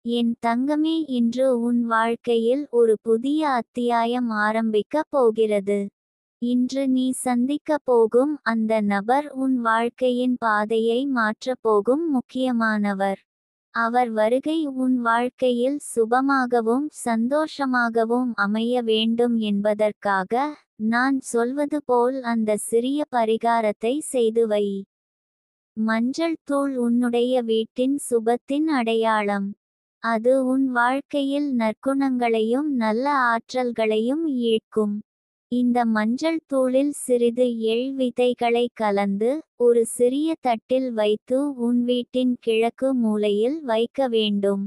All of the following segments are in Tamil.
என் தங்கமே, இன்று உன் வாழ்க்கையில் ஒரு புதிய அத்தியாயம் ஆரம்பிக்கப் போகிறது. இன்று நீ சந்திக்கப் போகும் அந்த நபர் உன் வாழ்க்கையின் பாதையை மாற்றப் போகும் முக்கியமானவர். அவர் வருகை உன் வாழ்க்கையில் சுபமாகவும் சந்தோஷமாகவும் அமைய வேண்டும் என்பதற்காக நான் சொல்வது போல் அந்த சிறிய பரிகாரத்தை செய்து வை. மஞ்சள் தூள் உன்னுடைய வீட்டின் சுபத்தின் அடையாளம். அது உன் வாழ்க்கையில் நற்குணங்களையும் நல்ல ஆற்றல்களையும் ஈர்க்கும். இந்த மஞ்சள் தூளில் சிறிது எள் விதைகளை கலந்து ஒரு சிறிய தட்டில் வைத்து உன் வீட்டின் கிழக்கு மூலையில் வைக்க வேண்டும்.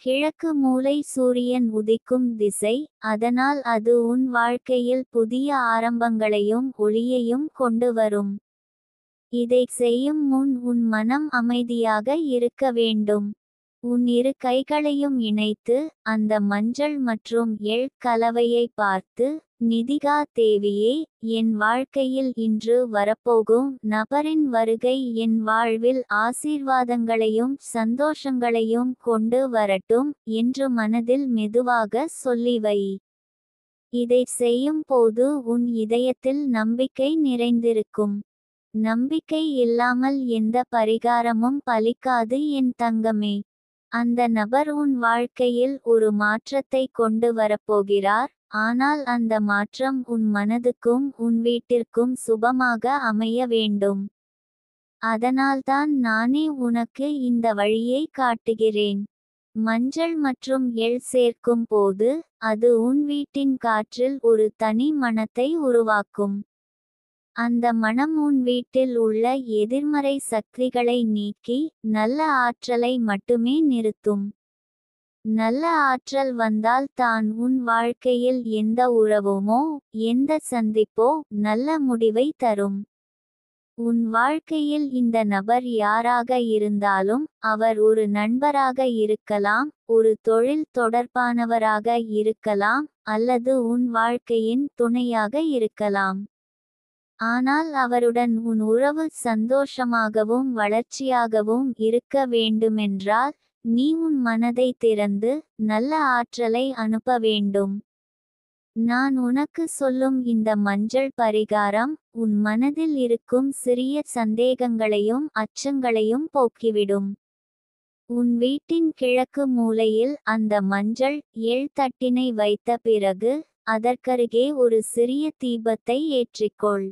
கிழக்கு மூலை சூரியன் உதிக்கும் திசை, அதனால் அது உன் வாழ்க்கையில் புதிய ஆரம்பங்களையும் ஒளியையும் கொண்டு வரும். இதை செய்யும் முன் உன் மனம் அமைதியாக இருக்க வேண்டும். உன் இரு கைகளையும் இணைத்து அந்த மஞ்சள் மற்றும் எள் கலவையை பார்த்து, நிதிகா தேவியே, என் வாழ்க்கையில் இன்று வரப்போகும் நபரின் வருகை என் வாழ்வில் ஆசீர்வாதங்களையும் சந்தோஷங்களையும் கொண்டு வரட்டும் என்று மனதில் மெதுவாக சொல்லி வை. இதை செய்யும் போது உன் இதயத்தில் நம்பிக்கை நிறைந்திருக்கும். நம்பிக்கை இல்லாமல் எந்த பரிகாரமும் பலிக்காது என் தங்கமே. அந்த நபர் உன் வாழ்க்கையில் ஒரு மாற்றத்தை கொண்டு வரப்போகிறார், ஆனால் அந்த மாற்றம் உன் மனதுக்கும் உன் வீட்டிற்கும் சுபமாக அமைய வேண்டும். அதனால்தான் நானே உனக்கு இந்த வழியை காட்டுகிறேன். மஞ்சள் மற்றும் எள் சேர்க்கும் போது அது உன் வீட்டின் காற்றில் ஒரு தனி மணத்தை உருவாக்கும். அந்த மணம் உன் வீட்டில் உள்ள எதிர்மறை சக்திகளை நீக்கி நல்ல ஆற்றலை மட்டுமே நிறுத்தும். நல்ல ஆற்றல் வந்தால் தான் உன் வாழ்க்கையில் எந்த உறவுமோ எந்த சந்திப்போ நல்ல முடிவை தரும். உன் வாழ்க்கையில் இந்த நபர் யாராக இருந்தாலும், அவர் ஒரு நண்பராக இருக்கலாம், ஒரு தொழில் தொடர்பானவராக இருக்கலாம், அல்லது உன் வாழ்க்கையின் துணையாக இருக்கலாம். ஆனால் அவருடன் உன் உறவு சந்தோஷமாகவும் வளர்ச்சியாகவும் இருக்க வேண்டுமென்றால் நீ உன் மனதை திறந்து நல்ல ஆற்றலை அனுப்ப வேண்டும். நான் உனக்கு சொல்லும் இந்த மஞ்சள் பரிகாரம் உன் மனதில் இருக்கும் சிறிய சந்தேகங்களையும் அச்சங்களையும் போக்கிவிடும். உன் வீட்டின் கிழக்கு மூலையில் அந்த மஞ்சள் எள் தட்டினை வைத்த பிறகு அதற்கருகே ஒரு சிறிய தீபத்தை ஏற்றிக்கொள்.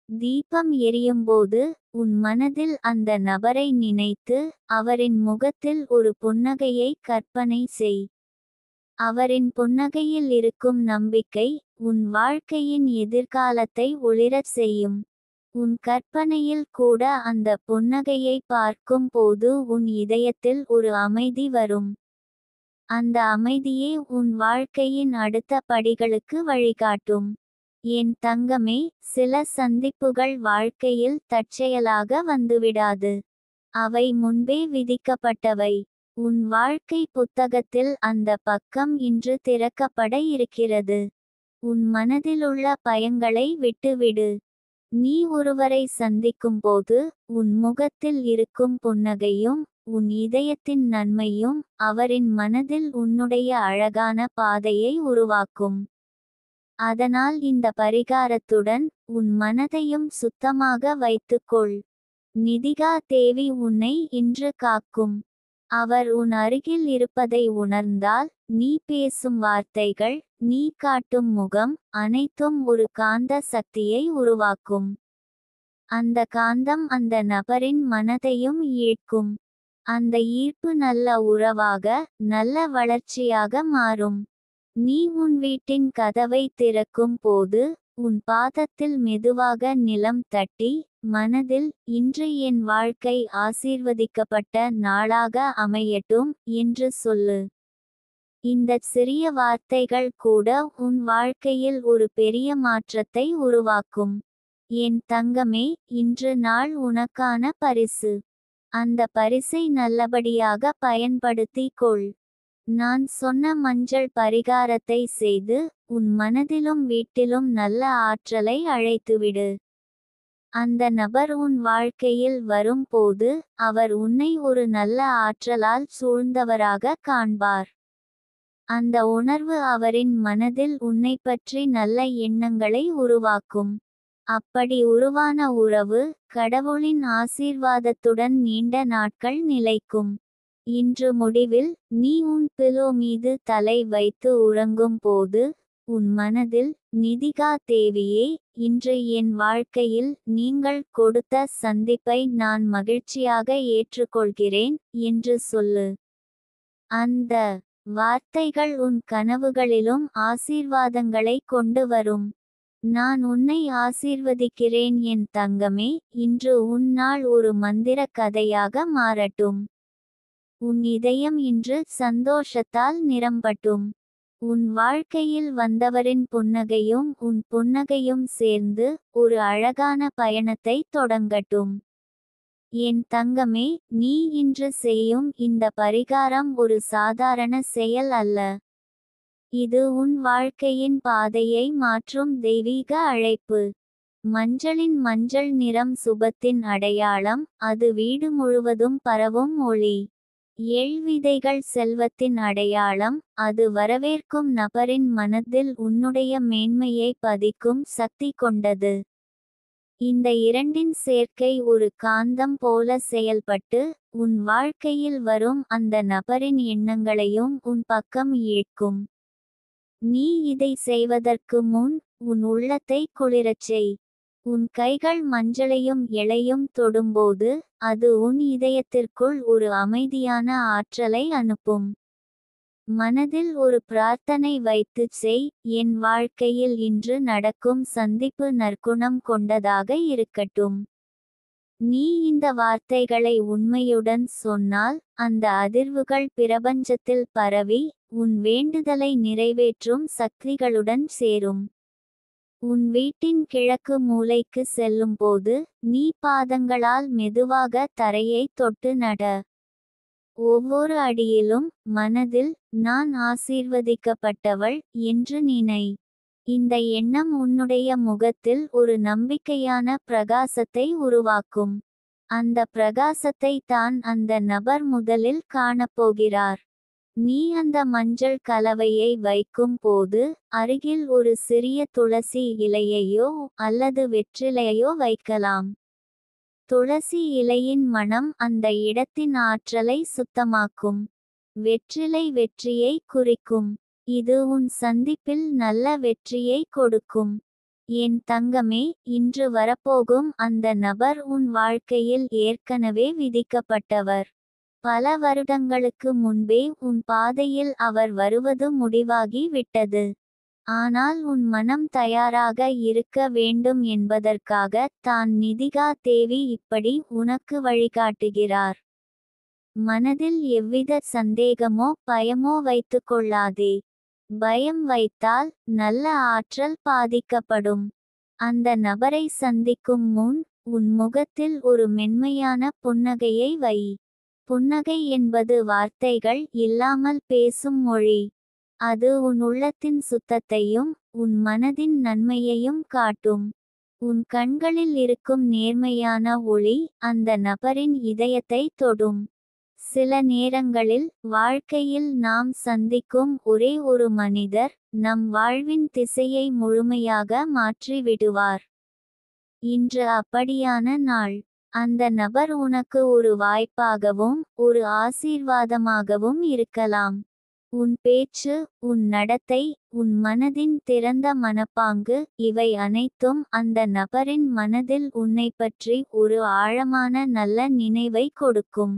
தீபம் எரியும்போது உன் மனதில் அந்த நபரை நினைத்து அவரின் முகத்தில் ஒரு புன்னகையை கற்பனை செய். அவரின் புன்னகையில் இருக்கும் நம்பிக்கை உன் வாழ்க்கையின் எதிர்காலத்தை ஒளிரச் செய்யும். உன் கற்பனையில் கூட அந்த புன்னகையை பார்க்கும் போது உன் இதயத்தில் ஒரு அமைதி வரும். அந்த அமைதியே உன் வாழ்க்கையின் அடுத்த படிகளுக்கு வழிகாட்டும். என் தங்கமே, சில சந்திப்புகள் வாழ்க்கையில் தற்செயலாக வந்துவிடாது. அவை முன்பே விதிக்கப்பட்டவை. உன் வாழ்க்கை புத்தகத்தில் அந்த பக்கம் இன்று திறக்கப்பட இருக்கிறது. உன் மனதிலுள்ள பயங்களை விட்டுவிடு. நீ ஒருவரை சந்திக்கும்போது உன் முகத்தில் இருக்கும் புன்னகையும் உன் இதயத்தின் நன்மையும் அவரின் மனதில் உன்னுடைய அழகான பாதையை உருவாக்கும். அதனால் இந்த பரிகாரத்துடன் உன் மனதையும் சுத்தமாக வைத்துக்கொள். நிதிகா தேவி உன்னை இன்று காக்கும். அவர் உன் அருகில் இருப்பதை உணர்ந்தால் நீ பேசும் வார்த்தைகள், நீ காட்டும் முகம் அனைத்தும் ஒரு காந்த சக்தியை உருவாக்கும். அந்த காந்தம் அந்த நபரின் மனதையும் ஈர்க்கும். அந்த ஈர்ப்பு நல்ல உறவாக நல்ல வளர்ச்சியாக மாறும். நீ உன் வீட்டின் கதவை திறக்கும் போது உன் பாதத்தில் மெதுவாக நிலம் தட்டி மனதில் இன்று என் வாழ்க்கை ஆசீர்வதிக்கப்பட்ட நாளாக அமையட்டும் என்று சொல்லு. இந்த சிறிய வார்த்தைகள் கூட உன் வாழ்க்கையில் ஒரு பெரிய மாற்றத்தை உருவாக்கும். என் தங்கமே, இன்று நாள் உனக்கான பரிசு. அந்த பரிசை நல்லபடியாக பயன்படுத்திக் கொள். நான் சொன்ன மஞ்சள் பரிகாரத்தை செய்து உன் மனதிலும் வீட்டிலும் நல்ல ஆற்றலை அழைத்துவிடு. அந்த நபர் உன் வாழ்க்கையில் வரும்போது அவர் உன்னை ஒரு நல்ல ஆற்றலால் சூழ்ந்தவராக காண்பார். அந்த உணர்வு அவரின் மனதில் உன்னை பற்றி நல்ல எண்ணங்களை உருவாக்கும். அப்படி உருவான உறவு கடவுளின் ஆசீர்வாதத்துடன் நீண்ட நாட்கள் நிலைக்கும். இன்று முடிவில் நீ உன் பிலோ மீது தலை வைத்து உறங்கும் போது உன் மனதில், நிதிகா தேவியே, இன்று என் வாழ்க்கையில் நீங்கள் கொடுத்த சந்திப்பை நான் மகிழ்ச்சியாக ஏற்றுக்கொள்கிறேன் என்று சொல்லு. அந்த வார்த்தைகள் உன் கனவுகளிலும் ஆசீர்வாதங்களை கொண்டு வரும். நான் உன்னை ஆசீர்வதிக்கிறேன் என் தங்கமே. இன்று உன் நாள் ஒரு மந்திர கதையாக மாறட்டும். உன் இதயம் இன்று சந்தோஷத்தால் நிரம்பட்டும். உன் வாழ்க்கையில் வந்தவரின் புன்னகையும் உன் புன்னகையும் சேர்ந்து ஒரு அழகான பயணத்தை தொடங்கட்டும். என் தங்கமே, நீ இன்று செய்யும் இந்த பரிகாரம் ஒரு சாதாரண செயல் அல்ல. இது உன் வாழ்க்கையின் பாதையை மாற்றும் தெய்வீக அழைப்பு. மஞ்சளின் மஞ்சள் நிறம் சுபத்தின் அடையாளம், அது வீடு முழுவதும் பரவும் ஒளி. விதைகள் செல்வத்தின் அடையாளம், அது வரவேற்கும் நபரின் மனதில் உன்னுடைய மேன்மையை பதிக்கும் சக்தி கொண்டது. இந்த இரண்டின் சேர்க்கை ஒரு காந்தம் போல செயல்பட்டு உன் வாழ்க்கையில் வரும் அந்த நபரின் எண்ணங்களையும் உன் பக்கம் ஈர்க்கும். நீ இதை செய்வதற்கு முன் உன் உள்ளத்தை குளிரச் செய். உன் கைகள் மஞ்சளையும் இலையும் தொடும்போது அது உன் இதயத்திற்குள் ஒரு அமைதியான ஆற்றலை அனுப்பும். மனதில் ஒரு பிரார்த்தனை வைத்துச் செய், என் வாழ்க்கையில் இன்று நடக்கும் சந்திப்பு நற்குணம் கொண்டதாக இருக்கட்டும். நீ இந்த வார்த்தைகளை உண்மையுடன் சொன்னால் அந்த அதிர்வுகள் பிரபஞ்சத்தில் பரவி உன் வேண்டுதலை நிறைவேற்றும் சக்திகளுடன் சேரும். உன் வீட்டின் கிழக்கு மூலைக்கு செல்லும்போது நீ பாதங்களால் மெதுவாக தரையை தொட்டு நட. ஒவ்வொரு அடியிலும் மனதில் நான் ஆசீர்வதிக்கப்பட்டவள் என்று நினை. இந்த எண்ணம் உன்னுடைய முகத்தில் ஒரு நம்பிக்கையான பிரகாசத்தை உருவாக்கும். அந்த பிரகாசத்தை தான் அந்த நபர் முதலில் காணப்போகிறார். நீ அந்த மஞ்சள் கலவையை வைக்கும் போது அருகில் ஒரு சிறிய துளசி இலையையோ அல்லது வெற்றிலையோ வைக்கலாம். துளசி இலையின் மணம் அந்த இடத்தின் ஆற்றலை சுத்தமாக்கும். வெற்றிலை வெற்றியை குறிக்கும். இது உன் சந்திப்பில் நல்ல வெற்றியை கொடுக்கும். என் தங்கமே, இன்று வரப்போகும் அந்த நபர் உன் வாழ்க்கையில் ஏற்கனவே விதிக்கப்பட்டவர். பல வருடங்களுக்கு முன்பே உன் பாதையில் அவர் வருவது முடிவாகி விட்டது. ஆனால் உன் மனம் தயாராக இருக்க வேண்டும் என்பதற்காக தான் நிதிகா தேவி இப்படி உனக்கு வழிகாட்டுகிறார். மனதில் எவ்வித சந்தேகமோ பயமோ வைத்துக்கொள்ளாதே. பயம் வைத்தால் நல்ல ஆற்றல் பாதிக்கப்படும். அந்த நபரை சந்திக்கும் முன் உன் முகத்தில் ஒரு மென்மையான புன்னகையை வை. புன்னகை என்பது வார்த்தைகள் இல்லாமல் பேசும் மொழி. அது உன் உள்ளத்தின் சுத்தத்தையும் உன் மனதின் நன்மையையும் காட்டும். உன் கண்களில் இருக்கும் நேர்மையான ஒளி அந்த நபரின் இதயத்தை தொடும். சில நேரங்களில் வாழ்க்கையில் நாம் சந்திக்கும் ஒரே ஒரு மனிதர் நம் வாழ்வின் திசையை முழுமையாக மாற்றி விடுவார். இன்று அப்படியான நாள். அந்த நபர் உனக்கு ஒரு வாய்ப்பாகவும் ஒரு ஆசீர்வாதமாகவும் இருக்கலாம். உன் பேச்சு, உன் நடத்தை, உன் மனதின் திறந்த மனப்பாங்கு, இவை அனைத்தும் அந்த நபரின் மனதில் உன்னை பற்றி ஒரு ஆழமான நல்ல நினைவை கொடுக்கும்.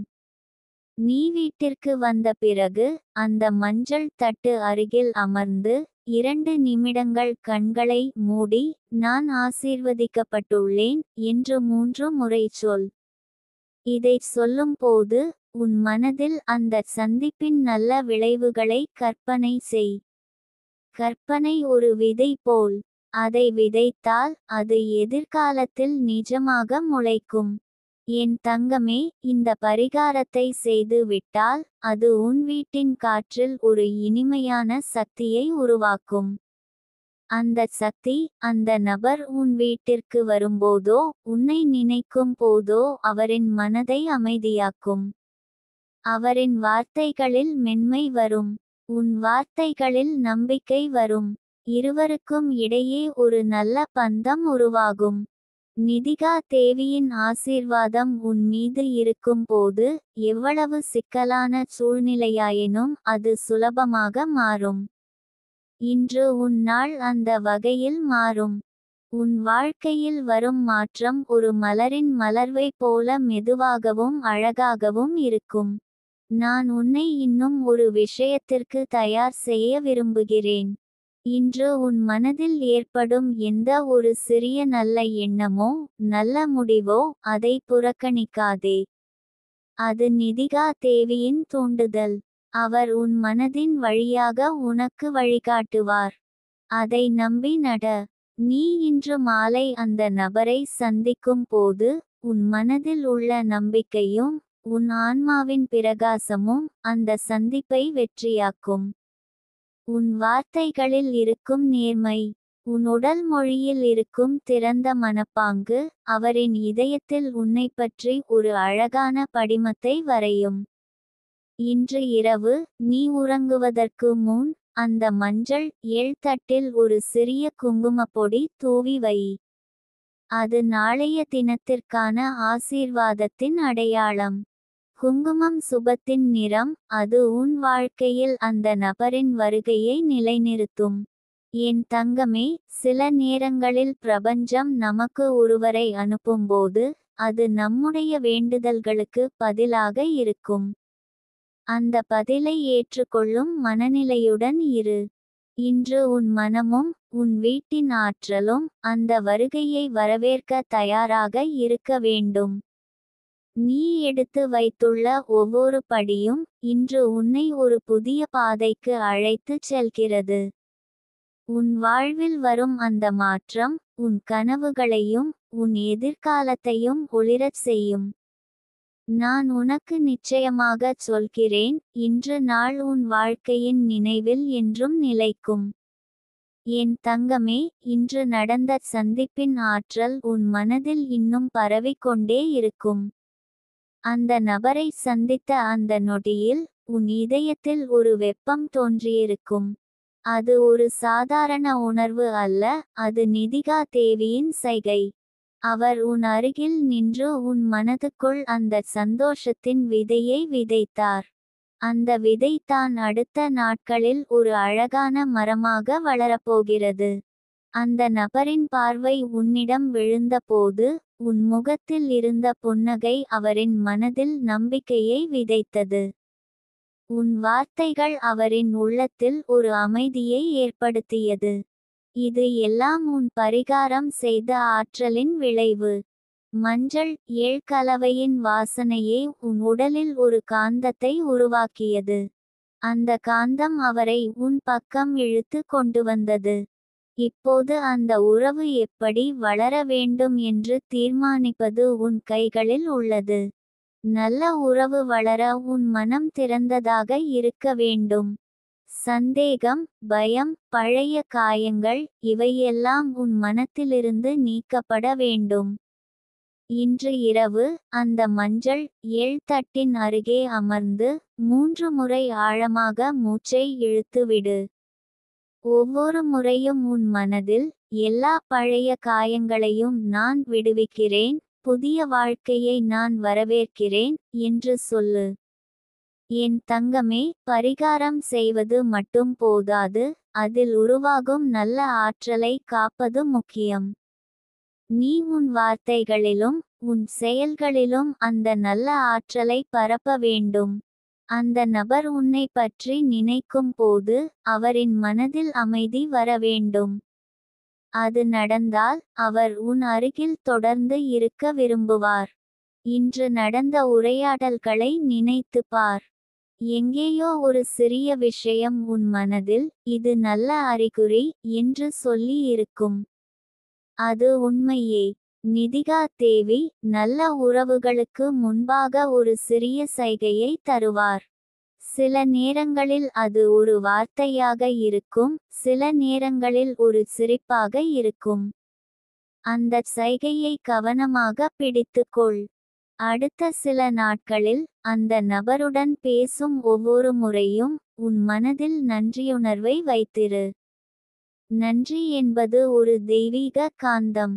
நீ வீட்டிற்கு வந்த பிறகு அந்த மஞ்சள் தட்டு அருகில் அமர்ந்து 2 நிமிடங்கள் கண்களை மூடி நான் ஆசீர்வதிக்கப்பட்டுள்ளேன் என்று 3 முறை சொல். இதைச் சொல்லும்போது உன் மனதில் அந்த சந்திப்பின் நல்ல விளைவுகளை கற்பனை செய். கற்பனை ஒரு விதை போல். அதை விதைத்தால் அது எதிர்காலத்தில் நிஜமாக முளைக்கும். என் தங்கமே, இந்த பரிகாரத்தை செய்து விட்டால் அது உன் வீட்டின் காற்றில் ஒரு இனிமையான சக்தியை உருவாக்கும். அந்த சக்தி அந்த நபர் உன் வீட்டிற்கு வரும்போதோ உன்னை நினைக்கும் போதோ அவரின் மனதை அமைதியாக்கும். அவரின் வார்த்தைகளில் மென்மை வரும். உன் வார்த்தைகளில் நம்பிக்கை வரும். இருவருக்கும் இடையே ஒரு நல்ல பந்தம் உருவாகும். நிதிகா தேவியின் ஆசீர்வாதம் உன் மீது இருக்கும் போது எவ்வளவு சிக்கலான சூழ்நிலையாயினும் அது சுலபமாக மாறும். இன்று உன் நாள் அந்த வகையில் மாறும். உன் வாழ்க்கையில் வரும் மாற்றம் ஒரு மலரின் மலர்வை போல மெதுவாகவும் அழகாகவும் இருக்கும். நான் உன்னை இன்னும் ஒரு விஷயத்திற்கு தயார் செய்ய விரும்புகிறேன். இன்று உன் மனதில் ஏற்படும் எந்த ஒரு சிறிய நல்ல எண்ணமோ நல்ல முடிவோ அதை புறக்கணிக்காதே. அது நிதிகா தேவியின் தூண்டுதல். அவர் உன் மனதின் வழியாக உனக்கு வழிகாட்டுவார். அதை நம்பி நட. நீ இன்று மாலை அந்த நபரை சந்திக்கும் போது உன் மனதில் உள்ள நம்பிக்கையும் உன் ஆன்மாவின் பிரகாசமும் அந்த சந்திப்பை வெற்றியாக்கும். உன் வார்த்தைகளில் இருக்கும் நேர்மை, உன் உடல் மொழியில் இருக்கும் திறந்த மனப்பாங்கு அவரின் இதயத்தில் உன்னை பற்றி ஒரு அழகான படிமத்தை வரையும். இன்று இரவு நீ உறங்குவதற்கு முன் அந்த மஞ்சள் தட்டில் ஒரு சிறிய குங்குமப்பொடி தூவி வை. அது நாளைய தினத்திற்கான ஆசீர்வாதத்தின் அடையாளம். குங்குமம் சுபத்தின் நிறம். அது உன் வாழ்க்கையில் அந்த நபரின் வருகையை நிலைநிறுத்தும். என் தங்கமே, சில நேரங்களில் பிரபஞ்சம் நமக்கு ஒருவரை அனுப்பும்போது அது நம்முடைய வேண்டுதல்களுக்கு பதிலாக இருக்கும். அந்த பதிலை ஏற்றுக்கொள்ளும் மனநிலையுடன் இரு. இன்று உன் மனமும் உன் வீட்டின் ஆற்றலும் அந்த வருகையை வரவேற்க தயாராக இருக்க வேண்டும். நீ எடுத்து வைத்துள்ள ஒவ்வொரு படியும் இன்று உன்னை ஒரு புதிய பாதைக்கு அழைத்துச் செல்கிறது. உன் வாழ்வில் வரும் அந்த மாற்றம் உன் கனவுகளையும் உன் எதிர்காலத்தையும் ஒளிரச் செய்யும். நான் உனக்கு நிச்சயமாகச் சொல்கிறேன், இன்று நாள் உன் வாழ்க்கையின் நினைவில் என்றும் நிலைக்கும். என் தங்கமே, இன்று நடந்த சந்திப்பின் ஆற்றல் உன் மனதில் இன்னும் பரவிக்கொண்டே இருக்கும். அந்த நபரை சந்தித்த அந்த நொடியில் உன் இதயத்தில் ஒரு வெப்பம் தோன்றியிருக்கும். அது ஒரு சாதாரண உணர்வு அல்ல, அது நிதிகா தேவியின் சைகை. அவர் உன் அருகில் நின்று உன் மனதுக்குள் அந்த சந்தோஷத்தின் விதையை விதைத்தார். அந்த விதை தான் அடுத்த நாட்களில் ஒரு அழகான மரமாக வளரப்போகிறது. அந்த நபரின் பார்வை உன்னிடம் விழுந்தபோது உன் முகத்தில் இருந்த புன்னகை அவரின் மனதில் நம்பிக்கையை விதைத்தது. உன் வார்த்தைகள் அவரின் உள்ளத்தில் ஒரு அமைதியை ஏற்படுத்தியது. இது எல்லாம் உன் பரிகாரம் செய்த ஆற்றலின் விளைவு. மஞ்சள் கலவையின் வாசனையே உன் உடலில் ஒரு காந்தத்தை உருவாக்கியது. அந்த காந்தம் அவரை உன் பக்கம் இழுத்து கொண்டு வந்தது. இப்போது அந்த உறவு எப்படி வளர வேண்டும் என்று தீர்மானிப்பது உன் கைகளில் உள்ளது. நல்ல உறவு வளர உன் மனம் திறந்ததாக இருக்க வேண்டும். சந்தேகம், பயம், பழைய காயங்கள் இவையெல்லாம் உன் மனத்திலிருந்து நீக்கப்பட வேண்டும். இன்று இரவு அந்த மஞ்சள் தட்டின் அருகே அமர்ந்து 3 முறை ஆழமாக மூச்சை இழுத்துவிடு. ஒவ்வொரு முறையும் உன் மனதில் எல்லா பழைய காயங்களையும் நான் விடுவிக்கிறேன், புதிய வாழ்க்கையை நான் வரவேற்கிறேன் என்று சொல்லு. என் தங்கமே, பரிகாரம் செய்வது மட்டும் போதாது, அதில் உருவாகும் நல்ல ஆற்றலை காப்பது முக்கியம். நீ உன் வார்த்தைகளிலும் உன் செயல்களிலும் அந்த நல்ல ஆற்றலை பரப்ப வேண்டும். அந்த நபர் உன்னை பற்றி நினைக்கும் போது அவரின் மனதில் அமைதி வர வேண்டும். அது நடந்தால் அவர் உன் அருகில் தொடர்ந்து இருக்க விரும்புவார். இன்று நடந்த உரையாடல்களை நினைத்து பார். எங்கேயோ ஒரு சிறிய விஷயம் உன் மனதில் இது நல்ல அறிகுறி என்று சொல்லி இருக்கும். அது உண்மையே. நிதிகா தேவி நல்ல உறவுகளுக்கு முன்பாக ஒரு சிறிய சைகையை தருவார். சில நேரங்களில் அது ஒரு வார்த்தையாக இருக்கும், சில நேரங்களில் ஒரு சிரிப்பாக இருக்கும். அந்தச் சைகையை கவனமாக பிடித்துக்கொள். அடுத்த சில நாட்களில் அந்த நபருடன் பேசும் ஒவ்வொரு முறையும் உன் மனதில் நன்றியுணர்வை வைத்திரு. நன்றி என்பது ஒரு தெய்வீக காந்தம்.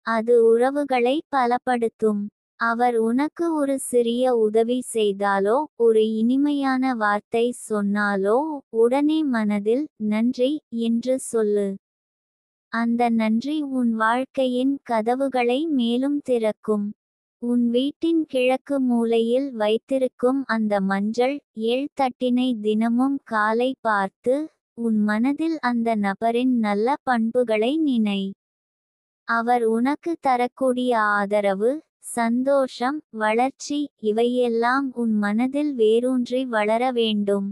அது உறவுகளை பலப்படுத்தும். அவர் உனக்கு ஒரு சிறிய உதவி செய்தாலோ ஒரு இனிமையான வார்த்தை சொன்னாலோ உடனே மனதில் நன்றி என்று சொல்லு. அந்த நன்றி உன் வாழ்க்கையின் கதவுகளை மேலும் திறக்கும். உன் வீட்டின் கிழக்கு மூலையில் வைத்திருக்கும் அந்த மஞ்சள் தட்டினை தினமும் காலை பார்த்து உன் மனதில் அந்த நபரின் நல்ல பண்புகளை நினை. அவர் உனக்கு தரக்கூடிய ஆதரவு, சந்தோஷம், வளர்ச்சி இவையெல்லாம் உன் மனதில் வேரூன்றி வளர வேண்டும்.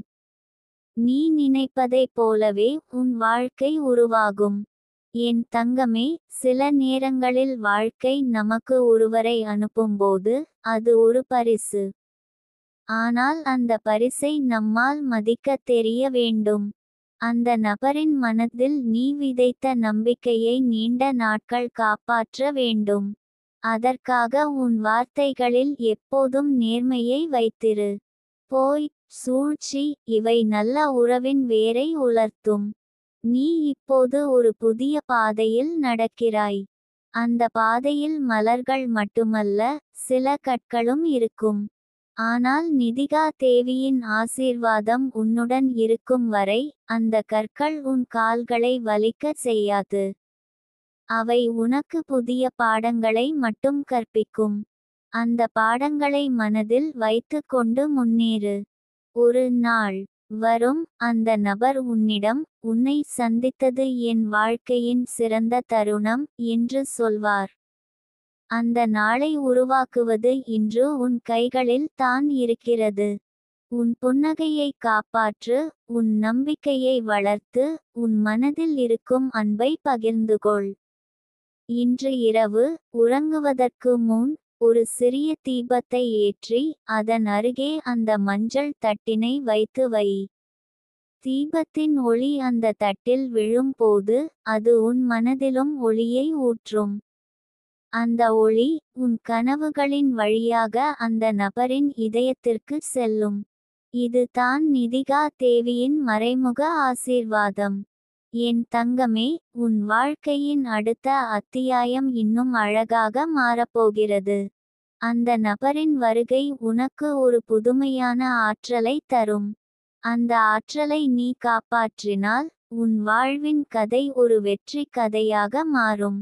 நீ நினைப்பதைப் போலவே உன் வாழ்க்கை உருவாகும். என் தங்கமே, சில நேரங்களில் வாழ்க்கை நமக்கு ஒருவரை அனுப்பும்போது அது ஒரு பரிசு. ஆனால் அந்த பரிசை நம்மால் மதிக்கத் தெரிய வேண்டும். அந்த நபரின் மனதில் நீ விதைத்த நம்பிக்கையை நீண்ட நாட்கள் காப்பாற்ற வேண்டும். அதற்காக உன் வார்த்தைகளில் எப்போதும் நேர்மையை வைத்திரு. போய், சூழ்ச்சி இவை நல்ல உறவின் வேரை உலர்த்தும். நீ இப்போது ஒரு புதிய பாதையில் நடக்கிறாய். அந்த பாதையில் மலர்கள் மட்டுமல்ல, சில கற்களும் இருக்கும். ஆனால் நிதிகா தேவியின் ஆசீர்வாதம் உன்னுடன் இருக்கும் வரை அந்த கற்கள் உன் கால்களை வலிக்கச் செய்யாது. அவை உனக்கு புதிய பாடங்களை மட்டும் கற்பிக்கும். அந்த பாடங்களை மனதில் வைத்துக் கொண்டு முன்னேறு. ஒரு நாள் வரும், அந்த நபர் உன்னிடம் உன்னை சந்தித்தது என் வாழ்க்கையின் சிறந்த தருணம் என்று சொல்வார். அந்த நாளை உருவாக்குவது இன்று உன் கைகளில் தான் இருக்கிறது. உன் புன்னகையை காப்பாற்று, உன் நம்பிக்கையை வளர்த்து, உன் மனதில் இருக்கும் அன்பை பகிர்ந்துகொள். இன்று இரவு உறங்குவதற்கு முன் ஒரு சிறிய தீபத்தை ஏற்றி அதன் அருகே அந்த மஞ்சள் தட்டினை வைத்து வை. தீபத்தின் ஒளி அந்த தட்டில் விழும் போது அது உன் மனதிலும் ஒளியை ஊற்றும். அந்த ஒளி உன் கனவுகளின் வழியாக அந்த நபரின் இதயத்திற்கு செல்லும். இது தான் நிதிகா தேவியின் மறைமுக ஆசீர்வாதம். என் தங்கமே, உன் வாழ்க்கையின் அடுத்த அத்தியாயம் இன்னும் அழகாக மாறப்போகிறது. அந்த நபரின் வருகை உனக்கு ஒரு புதுமையான ஆற்றலை தரும். அந்த ஆற்றலை நீ காப்பாற்றினால் உன் வாழ்வின் கதை ஒரு வெற்றி கதையாக மாறும்.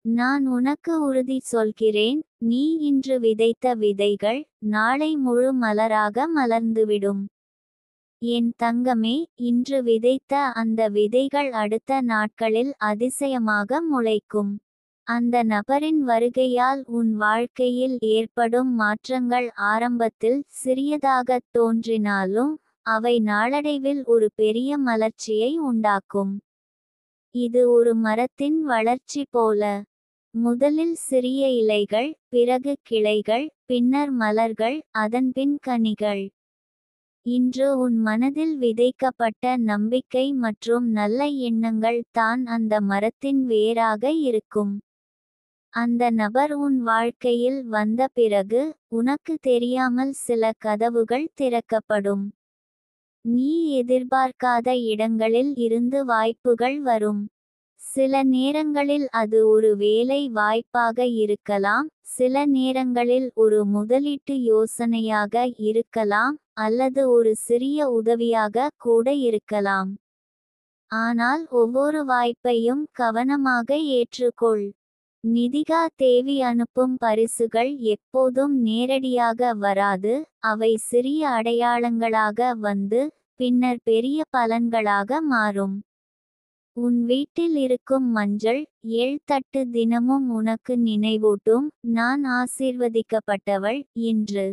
நான் உனக்கு உறுதி சொல்கிறேன், நீ இன்று விதைத்த விதைகள் நாளை முழு மலராக மலர்ந்துவிடும். என் தங்கமே, இன்று விதைத்த அந்த விதைகள் அடுத்த நாட்களில் அதிசயமாக முளைக்கும். அந்த நபரின் வருகையால் உன் வாழ்க்கையில் ஏற்படும் மாற்றங்கள் ஆரம்பத்தில் சிறியதாகத் தோன்றினாலும் அவை நாளடைவில் ஒரு பெரிய மலர்ச்சியை உண்டாக்கும். இது ஒரு மரத்தின் வளர்ச்சி போல. முதலில் சிறிய இலைகள், பிறகு கிளைகள், பின்னர் மலர்கள், அதன்பின் கனிகள். இன்று உன் மனதில் விதைக்கப்பட்ட நம்பிக்கை மற்றும் நல்ல எண்ணங்கள் தான் அந்த மரத்தின் வேராக இருக்கும். அந்த நபர் உன் வாழ்க்கையில் வந்த பிறகு உனக்கு தெரியாமல் சில கதவுகள் திறக்கப்படும். நீ எதிர்பார்க்காத இடங்களில் இருந்து வாய்ப்புகள் வரும். சில நேரங்களில் அது ஒரு வேலை வாய்ப்பாக இருக்கலாம், சில நேரங்களில் ஒரு முதலீட்டு யோசனையாக இருக்கலாம், அல்லது ஒரு சிறிய உதவியாக கூட இருக்கலாம். ஆனால் ஒவ்வொரு வாய்ப்பையும் கவனமாக ஏற்றுக்கொள். நிதிகா தேவி அனுப்பும் பரிசுகள் எப்போதும் நேரடியாக வராது, அவை சிறிய அடையாளங்களாக வந்து பின்னர் பெரிய பலன்களாக மாறும். உன் வீட்டில் இருக்கும் மஞ்சள் தட்டு தினமும் உனக்கு நினைவூட்டும், நான் ஆசீர்வதிக்கப்பட்டவள் என்று.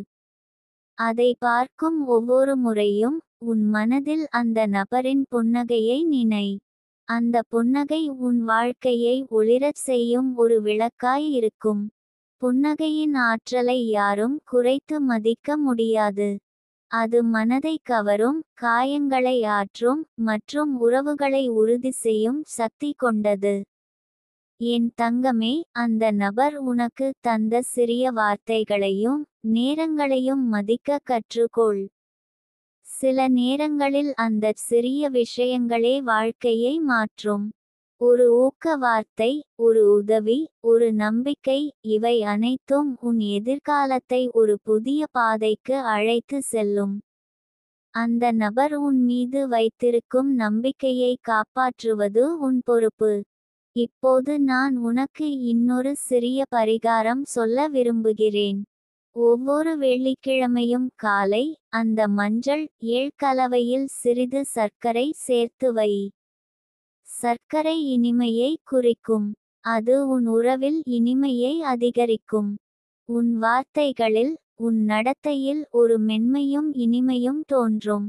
அதை பார்க்கும் ஒவ்வொரு முறையும் உன் மனதில் அந்த நபரின் புன்னகையை நினை. அந்த புன்னகை உன் வாழ்க்கையை ஒளிரச் செய்யும் ஒரு விளக்காய் இருக்கும். புன்னகையின் ஆற்றலை யாரும் குறைத்து மதிக்க முடியாது. அது மனதை கவரும், காயங்களை ஆற்றும் மற்றும் உறவுகளை உறுதி செய்யும் சக்தி கொண்டது. என் தங்கமே, அந்த நபர் உனக்கு தந்த சிறிய வார்த்தைகளையும் நேரங்களையும் மதிக்க கற்றுக்கொள். சில நேரங்களில் அந்த சிறிய விஷயங்களே வாழ்க்கையை மாற்றும். ஒரு ஊக்க வார்த்தை, ஒரு உதவி, ஒரு நம்பிக்கை, இவை அனைத்தும் உன் எதிர்காலத்தை ஒரு புதிய பாதைக்கு அழைத்து செல்லும். அந்த நபர் உன் மீது வைத்திருக்கும் நம்பிக்கையை காப்பாற்றுவது உன் பொறுப்பு. இப்போது நான் உனக்கு இன்னொரு சிறிய பரிகாரம் சொல்ல விரும்புகிறேன். ஒவ்வொரு வெள்ளிக்கிழமையும் காலை அந்த மஞ்சள் எள் கலவையில் சிறிது சர்க்கரை சேர்த்து வை. சர்க்கரை இனிமையை குறிக்கும். அது உன் உறவில் இனிமையை அதிகரிக்கும். உன் வார்த்தைகளில், உன் நடத்தையில் ஒரு மென்மையும் இனிமையும் தோன்றும்.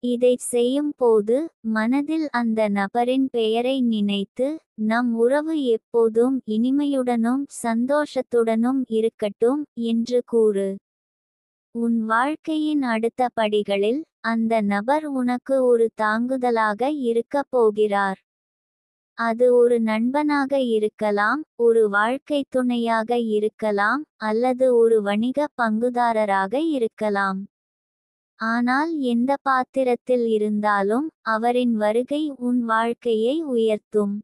இதைச் செய்யும் போது மனதில் அந்த நபரின் பெயரை நினைத்து, நம் உறவு எப்போதும் இனிமையுடனும் சந்தோஷத்துடனும் இருக்கட்டும் என்று கூறு. உன் வாழ்க்கையின் அடுத்த படிகளில் அந்த நபர் உனக்கு ஒரு தாங்குதலாக இருக்கப் போகிறார். அது ஒரு நண்பனாக இருக்கலாம், ஒரு வாழ்க்கைத் துணையாக இருக்கலாம், அல்லது ஒரு வணிக பங்குதாரராக இருக்கலாம். ஆனால் எந்த பாத்திரத்தில் இருந்தாலும் அவரின் வருகை உன் வாழ்க்கையை உயர்த்தும்.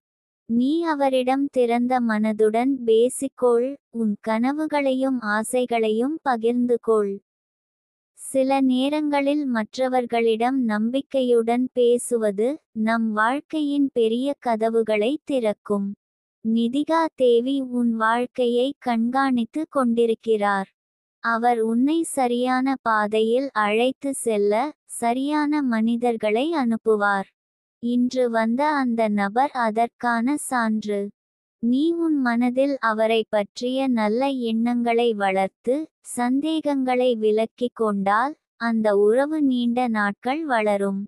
நீ அவரிடம் திறந்த மனதுடன் பேசிக்கொள், உன் கனவுகளையும் ஆசைகளையும் பகிர்ந்து கொள். சில நேரங்களில் மற்றவர்களிடம் நம்பிக்கையுடன் பேசுவது நம் வாழ்க்கையின் பெரிய கதவுகளை திறக்கும். நிதிகா தேவி உன் வாழ்க்கையை கண்காணித்து கொண்டிருக்கிறார். அவர் உன்னை சரியான பாதையில் அழைத்து செல்ல சரியான மனிதர்களை அனுப்புவார். இன்று வந்த அந்த நபர் அதற்கான சான்று. நீ உன் மனதில் அவரை பற்றிய நல்ல எண்ணங்களை வளர்த்து சந்தேகங்களை விலக்கிக் கொண்டால் அந்த உறவு நீண்ட நாட்கள் வளரும்.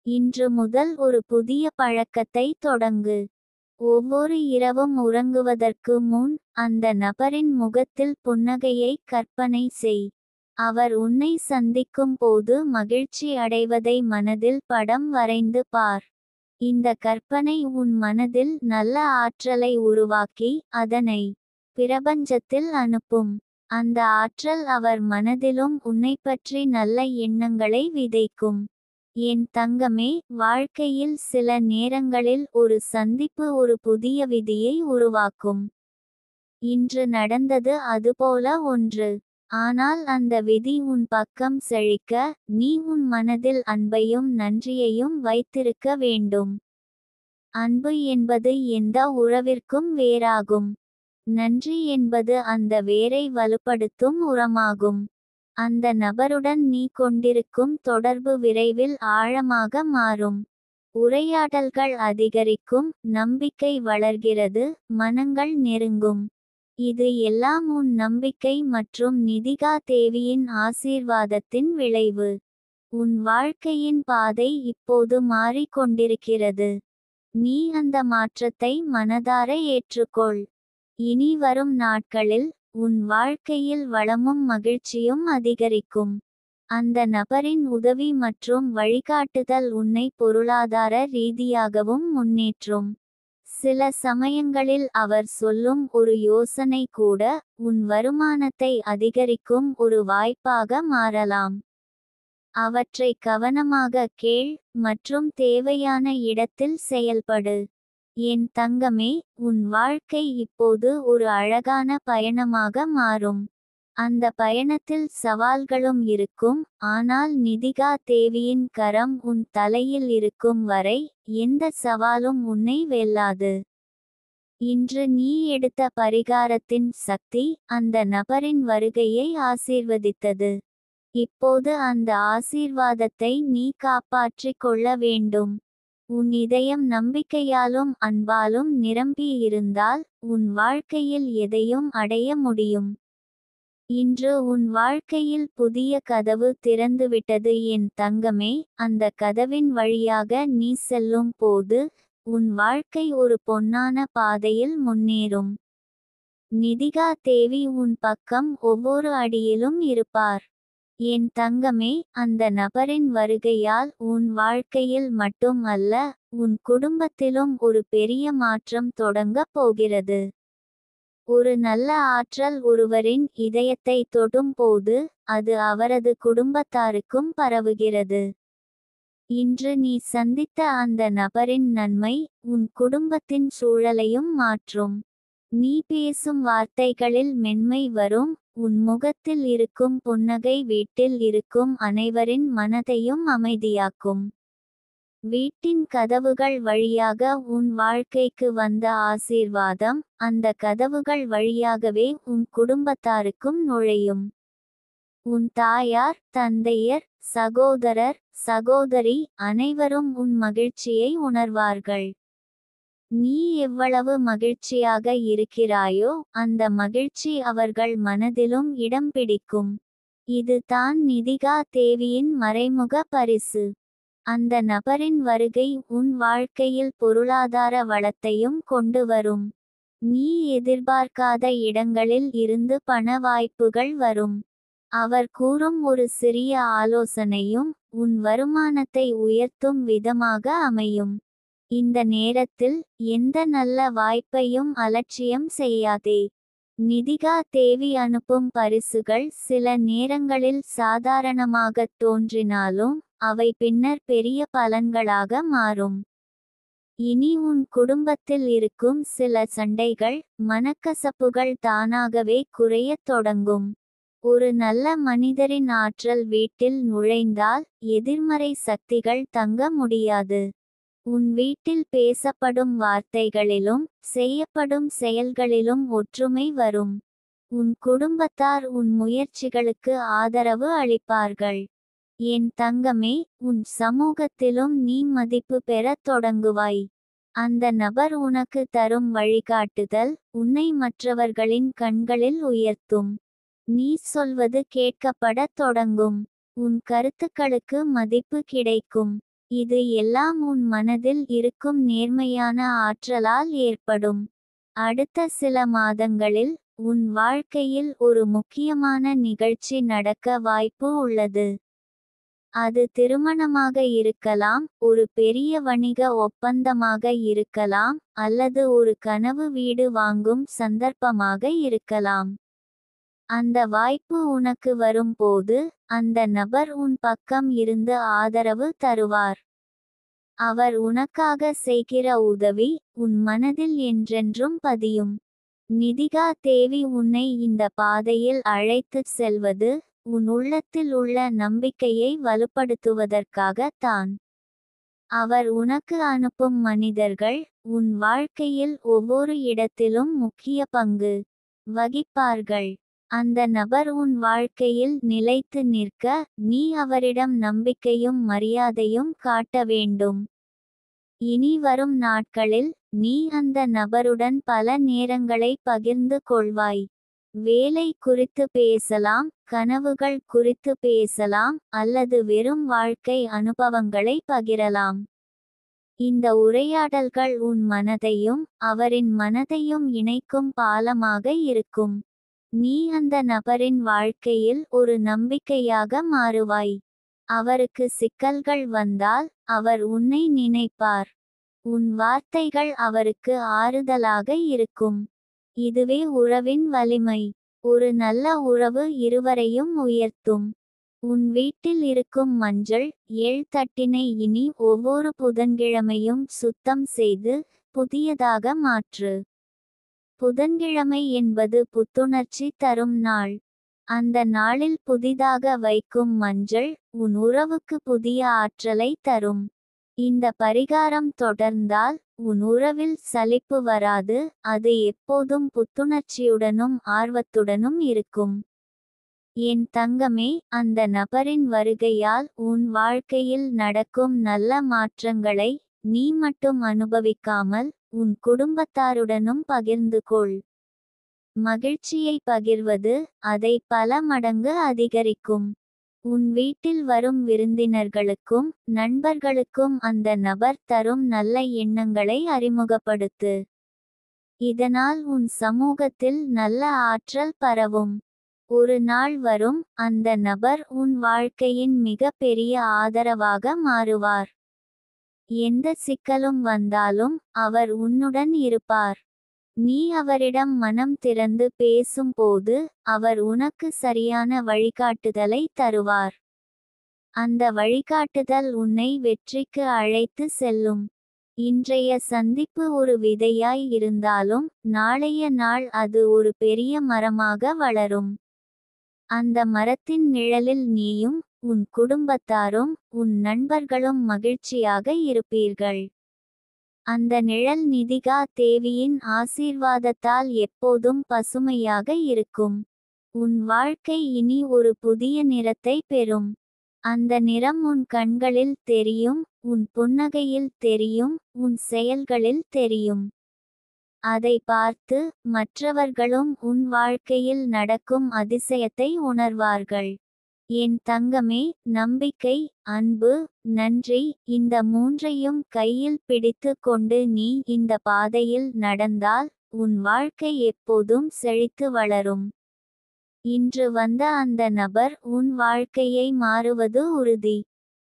இன்று முதல் ஒரு புதிய பழக்கத்தை தொடங்கு. ஒவ்வொரு இரவும் உறங்குவதற்கு முன் அந்த நபரின் முகத்தில் புன்னகையை கற்பனை செய். அவர் உன்னை சந்திக்கும் போது மகிழ்ச்சி அடைவதை மனதில் படம் வரைந்து பார். இந்த கற்பனை உன் மனதில் நல்ல ஆற்றலை உருவாக்கி அதனை பிரபஞ்சத்தில் அனுப்பும். அந்த ஆற்றல் அவர் மனதிலும் உன்னைப்பற்றி நல்ல எண்ணங்களை விதைக்கும். என் தங்கமே, வாழ்க்கையில் சில நேரங்களில் ஒரு சந்திப்பு ஒரு புதிய விதியை உருவாக்கும். இன்று நடந்தது அதுபோல ஒன்று. ஆனால் அந்த விதி உன் பக்கம் செழிக்க நீ உன் மனதில் அன்பையும் நன்றியையும் வைத்திருக்க வேண்டும். அன்பு என்பது எந்த உறவிற்கும் வேராகும். நன்றி என்பது அந்த வேரை வலுப்படுத்தும் உரமாகும். அந்த நபருடன் நீ கொண்டிருக்கும் தொடர்பு விரைவில் ஆழமாக மாறும். உரையாடல்கள் அதிகரிக்கும், நம்பிக்கை வளர்கிறது, மனங்கள் நெருங்கும். இது எல்லாம் உன் நம்பிக்கை மற்றும் நிதிகா தேவியின் ஆசீர்வாதத்தின் விளைவு. உன் வாழ்க்கையின் பாதை இப்போது மாறிக் கொண்டிருக்கிறது. நீ அந்த மாற்றத்தை மனதார ஏற்றுக்கொள். இனி வரும் நாட்களில் உன் வாழ்க்கையில் வளமும் மகிழ்ச்சியும் அதிகரிக்கும். அந்த நபரின் உதவி மற்றும் வழிகாட்டுதல் உன்னை பொருளாதார ரீதியாகவும் முன்னேற்றும். சில சமயங்களில் அவர் சொல்லும் ஒரு யோசனை கூட உன் வருமானத்தை அதிகரிக்கும் ஒரு வாய்ப்பாக மாறலாம். அவற்றை கவனமாக கேள் மற்றும் தேவையான இடத்தில் செயல்படு. என் தங்கமே, உன் வாழ்க்கை இப்போது ஒரு அழகான பயணமாக மாறும். அந்த பயணத்தில் சவால்களும் இருக்கும், ஆனால் நிதிகா தேவியின் கரம் உன் தலையில் இருக்கும் வரை எந்த சவாலும் உன்னை வெல்லாது. இன்று நீ எடுத்த பரிகாரத்தின் சக்தி அந்த நபரின் வருகையை ஆசீர்வதித்தது. இப்போது அந்த ஆசீர்வாதத்தை நீ காப்பாற்றிக் கொள்ள வேண்டும். உன் இதயம் நம்பிக்கையாலும் அன்பாலும் நிரம்பியிருந்தால் உன் வாழ்க்கையில் எதையும் அடைய முடியும். இன்று உன் வாழ்க்கையில் புதிய கதவு திறந்துவிட்டது என் தங்கமே. அந்த கதவின் வழியாக நீ செல்லும் போது உன் வாழ்க்கை ஒரு பொன்னான பாதையில் முன்னேறும். நிதிகா தேவி உன் பக்கம் ஒவ்வொரு அடியிலும் இருப்பார். என் தங்கமே, அந்த நபரின் வருகையால் உன் வாழ்க்கையில் மட்டும் அல்ல, உன் குடும்பத்திலும் ஒரு பெரிய மாற்றம் தொடங்கப் போகிறது. ஒரு நல்ல ஆற்றல் ஒருவரின் இதயத்தை தொடும் போது, அது அவரது குடும்பத்தாருக்கும் பரவுகிறது. இன்று நீ சந்தித்த அந்த நபரின் நன்மை, உன் குடும்பத்தின் சூழலையும் மாற்றும். நீ பேசும் வார்த்தைகளில் மென்மை வரும், உன் முகத்தில் இருக்கும் புன்னகை வீட்டில் இருக்கும் அனைவரின் மனதையும் அமைதியாக்கும். வீட்டின் கதவுகள் வழியாக உன் வாழ்க்கைக்கு வந்த ஆசீர்வாதம், அந்த கதவுகள் வழியாகவே உன் குடும்பத்தாருக்கும் நுழையும். உன் தாயார், தந்தையர், சகோதரர், சகோதரி அனைவரும் உன் மகிழ்ச்சியை உணர்வார்கள். நீ எவ்வளவு மகிழ்ச்சியாக இருக்கிறாயோ, அந்த மகிழ்ச்சி அவர்கள் மனதிலும் இடம் பிடிக்கும். இது தான் நிதிகா தேவியின் மறைமுக பரிசு. அந்த நபரின் வருகை உன் வாழ்க்கையில் பொருளாதார வளத்தையும் கொண்டு வரும். நீ எதிர்பார்க்காத இடங்களில் இருந்து பண வாய்ப்புகள் வரும். அவர் கூறும் ஒரு சிறிய ஆலோசனையும் உன் வருமானத்தை உயர்த்தும் விதமாக அமையும். இந்த நேரத்தில் எந்த நல்ல வாய்ப்பையும் அலட்சியம் செய்யாதே. நிதிகா தேவி அனுப்பும் பரிசுகள் சில நேரங்களில் சாதாரணமாகத் தோன்றினாலும், அவை பின்னர் பெரிய பலன்களாக மாறும். இனி உன் குடும்பத்தில் இருக்கும் சில சண்டைகள், மனக்கசப்புகள் தானாகவே குறையத் தொடங்கும். ஒரு நல்ல மனிதரின் ஆற்றல் வீட்டில் நுழைந்தால், எதிர்மறை சக்திகள் தங்க முடியாது. உன் வீட்டில் பேசப்படும் வார்த்தைகளிலும் செய்யப்படும் செயல்களிலும் ஒற்றுமை வரும். உன் குடும்பத்தார் உன் முயற்சிகளுக்கு ஆதரவு அளிப்பார்கள். என் தங்கமே, உன் சமூகத்திலும் நீ மதிப்பு பெறத் தொடங்குவாய். அந்த நபர் உனக்கு தரும் வழிகாட்டுதல் உன்னை மற்றவர்களின் கண்களில் உயர்த்தும். நீ சொல்வது கேட்கப்படத் தொடங்கும். உன் கருத்துக்களுக்கு மதிப்பு கிடைக்கும். இது எல்லாம் உன் மனதில் இருக்கும் நேர்மையான ஆற்றலால் ஏற்படும். அடுத்த சில மாதங்களில் உன் வாழ்க்கையில் ஒரு முக்கியமான நிகழ்ச்சி நடக்க வாய்ப்பு உள்ளது. அது திருமணமாக இருக்கலாம், ஒரு பெரிய வணிக ஒப்பந்தமாக இருக்கலாம், அல்லது ஒரு கனவு வீடு வாங்கும் சந்தர்ப்பமாக இருக்கலாம். அந்த வாய்ப்பு உனக்கு வரும்போது, அந்த நபர் உன் பக்கம் இருந்து ஆதரவு தருவார். அவர் உனக்காக செய்கிற உதவி உன் மனதில் என்றென்றும் பதியும். நிதிகா தேவி உன்னை இந்த பாதையில் அழைத்துச் செல்வது, உன் உள்ளத்தில் உள்ள நம்பிக்கையை வலுப்படுத்துவதற்காக தான். அவர் உனக்கு அனுப்பும் மனிதர்கள், உன் வாழ்க்கையில் ஒவ்வொரு இடத்திலும் முக்கிய பங்கு வகிப்பார்கள். அந்த நபர் உன் வாழ்க்கையில் நிலைத்து நிற்க, நீ அவரிடம் நம்பிக்கையும் மரியாதையும் காட்ட வேண்டும். இனி வரும் நாட்களில், நீ அந்த நபருடன் பல நேரங்களை பகிர்ந்து கொள்வாய். வேலை குறித்து பேசலாம், கனவுகள் குறித்து பேசலாம், அல்லது வெறும் வாழ்க்கை அனுபவங்களை பகிரலாம். இந்த உரையாடல்கள் உன் மனதையும் அவரின் மனதையும் இணைக்கும் பாலமாக இருக்கும். நீ அந்த நபரின் வாழ்க்கையில் ஒரு நம்பிக்கையாக மாறுவாய். அவருக்கு சிக்கல்கள் வந்தால், அவர் உன்னை நினைப்பார். உன் வார்த்தைகள் அவருக்கு ஆறுதலாக இருக்கும். இதுவே உறவின் வலிமை. ஒரு நல்ல உறவு இருவரையும் உயர்த்தும். உன் வீட்டில் இருக்கும் மஞ்சள் தட்டினை இனி ஒவ்வொரு புதன்கிழமையும் சுத்தம் செய்து, புதியதாக மாற்று. புதன்கிழமை என்பது புத்துணர்ச்சி தரும் நாள். அந்த நாளில் புதிதாக வைக்கும் மஞ்சள், உன் உறவுக்கு புதிய ஆற்றலை தரும். இந்த பரிகாரம் தொடர்ந்தால், உன் உறவில் சலிப்பு வராது, அது எப்போதும் புத்துணர்ச்சியுடனும் ஆர்வத்துடனும் இருக்கும். என் தங்கமே, அந்த நபரின் வருகையால் உன் வாழ்க்கையில் நடக்கும் நல்ல மாற்றங்களை, நீ மட்டும் அனுபவிக்காமல், உன் குடும்பத்தாருடனும் பகிர்ந்து கொள். மகிழ்ச்சியை பகிர்வது, அதை பல மடங்கு அதிகரிக்கும். உன் வீட்டில் வரும் விருந்தினர்களுக்கும் நண்பர்களுக்கும் அந்த நபர் தரும் நல்ல எண்ணங்களை அறிமுகப்படுத்து. இதனால் உன் சமூகத்தில் நல்ல ஆற்றல் பரவும். ஒரு நாள் வரும், அந்த நபர் உன் வாழ்க்கையின் மிக பெரிய ஆதரவாக மாறுவார். எந்த சிக்கலும் வந்தாலும் அவர் உன்னுடன் இருப்பார். நீ அவரிடம் மனம் திறந்து பேசும்போது அவர் உனக்கு சரியான வழிகாட்டுதலை தருவார். அந்த வழிகாட்டுதல் உன்னை வெற்றிக்கு அழைத்து செல்லும். இன்றைய சந்திப்பு ஒரு விதையாய் இருந்தாலும் நாளைய நாள் அது ஒரு பெரிய மரமாக வளரும். அந்த மரத்தின் நிழலில் நீயும் உன் குடும்பத்தாரும் உன் நண்பர்களும் மகிழ்ச்சியாக இருப்பீர்கள். அந்த நிழல் நிதிகா தேவியின் ஆசீர்வாதத்தால் எப்போதும் பசுமையாக இருக்கும். உன் வாழ்க்கை இனி ஒரு புதிய நிறத்தை பெறும். அந்த நிறம் உன் கண்களில் தெரியும், உன் புன்னகையில் தெரியும், உன் செயல்களில் தெரியும். அதை பார்த்து மற்றவர்களும் உன் வாழ்க்கையில் நடக்கும் அதிசயத்தை உணர்வார்கள். என் தங்கமே, நம்பிக்கை, அன்பு, நன்றி, இந்த மூன்றையும் கையில் பிடித்து கொண்டு நீ இந்த பாதையில் நடந்தால் உன் வாழ்க்கை எப்போதும் செழித்து வளரும். இன்று வந்த அந்த நபர் உன் வாழ்க்கையை மாறுவது உறுதி.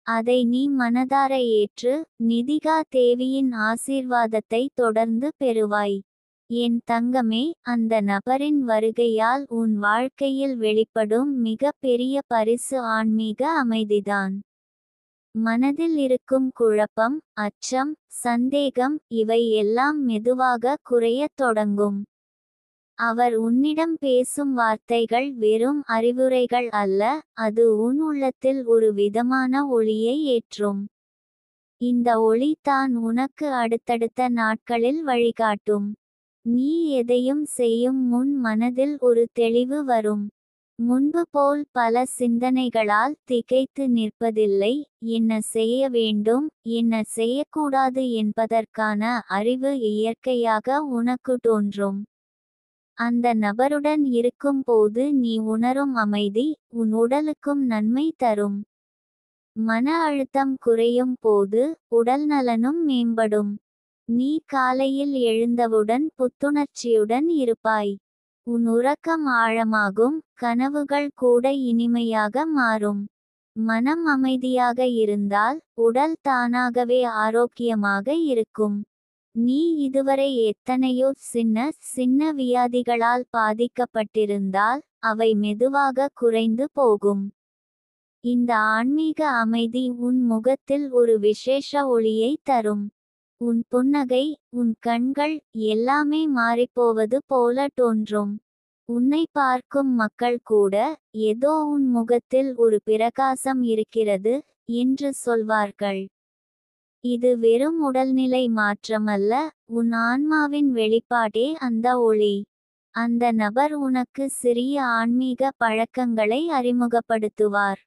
அதை நீ மனதார ஏற்று நிதிகா தேவியின் ஆசீர்வாதத்தை தொடர்ந்து பெறுவாய். என் தங்கமே, அந்த நபரின் வருகையால் உன் வாழ்க்கையில் வெளிப்படும் மிக பெரிய பரிசு ஆன்மீக அமைதிதான். மனதில் இருக்கும் குழப்பம், அச்சம், சந்தேகம் இவை எல்லாம் மெதுவாக குறையத் தொடங்கும். அவர் உன்னிடம் பேசும் வார்த்தைகள் வெறும் அறிவுரைகள் அல்ல, அது உன் உள்ளத்தில் ஒரு விதமான ஒளியை ஏற்றும். இந்த ஒளி தான் உனக்கு அடுத்தடுத்த நாட்களில் வழிகாட்டும். நீ எதையும் செய்யும் முன் மனதில் ஒரு தெளிவு வரும். முன்பு போல் பல சிந்தனைகளால் திகைத்து நிற்பதில்லை. என்ன செய்ய வேண்டும், என்ன செய்யக்கூடாது என்பதற்கான அறிவு இயற்கையாக உனக்கு தோன்றும். அந்த நபருடன் இருக்கும் போது நீ உணரும் அமைதி உன் உடலுக்கும் நன்மை தரும். மன அழுத்தம் குறையும் போது உடல் நலனும் மேம்படும். நீ காலையில் எழுந்தவுடன் புத்துணர்ச்சியுடன் இருப்பாய். உன் உறக்கம் ஆழமாகும், கனவுகள் கூட இனிமையாக மாறும். மனம் அமைதியாக இருந்தால் உடல் தானாகவே ஆரோக்கியமாக இருக்கும். நீ இதுவரை எத்தனையோ சின்ன சின்ன வியாதிகளால் பாதிக்கப்பட்டிருந்தால் அவை மெதுவாக குறைந்து போகும். இந்த ஆன்மீக அமைதி உன் முகத்தில் ஒரு விசேஷ ஒளியை தரும். உன் புன்னகை, உன் கண்கள் எல்லாமே மாறிப்போவது போல தோன்றும். உன்னை பார்க்கும் மக்கள் கூட ஏதோ உன் முகத்தில் ஒரு பிரகாசம் இருக்கிறது என்று சொல்வார்கள். இது வெறும் உடல்நிலை மாற்றமல்ல, உன் ஆன்மாவின் வெளிப்பாடே அந்த ஒளி. அந்த நபர் உனக்கு சிறிய ஆன்மீக பழக்கங்களை அறிமுகப்படுத்துவார்.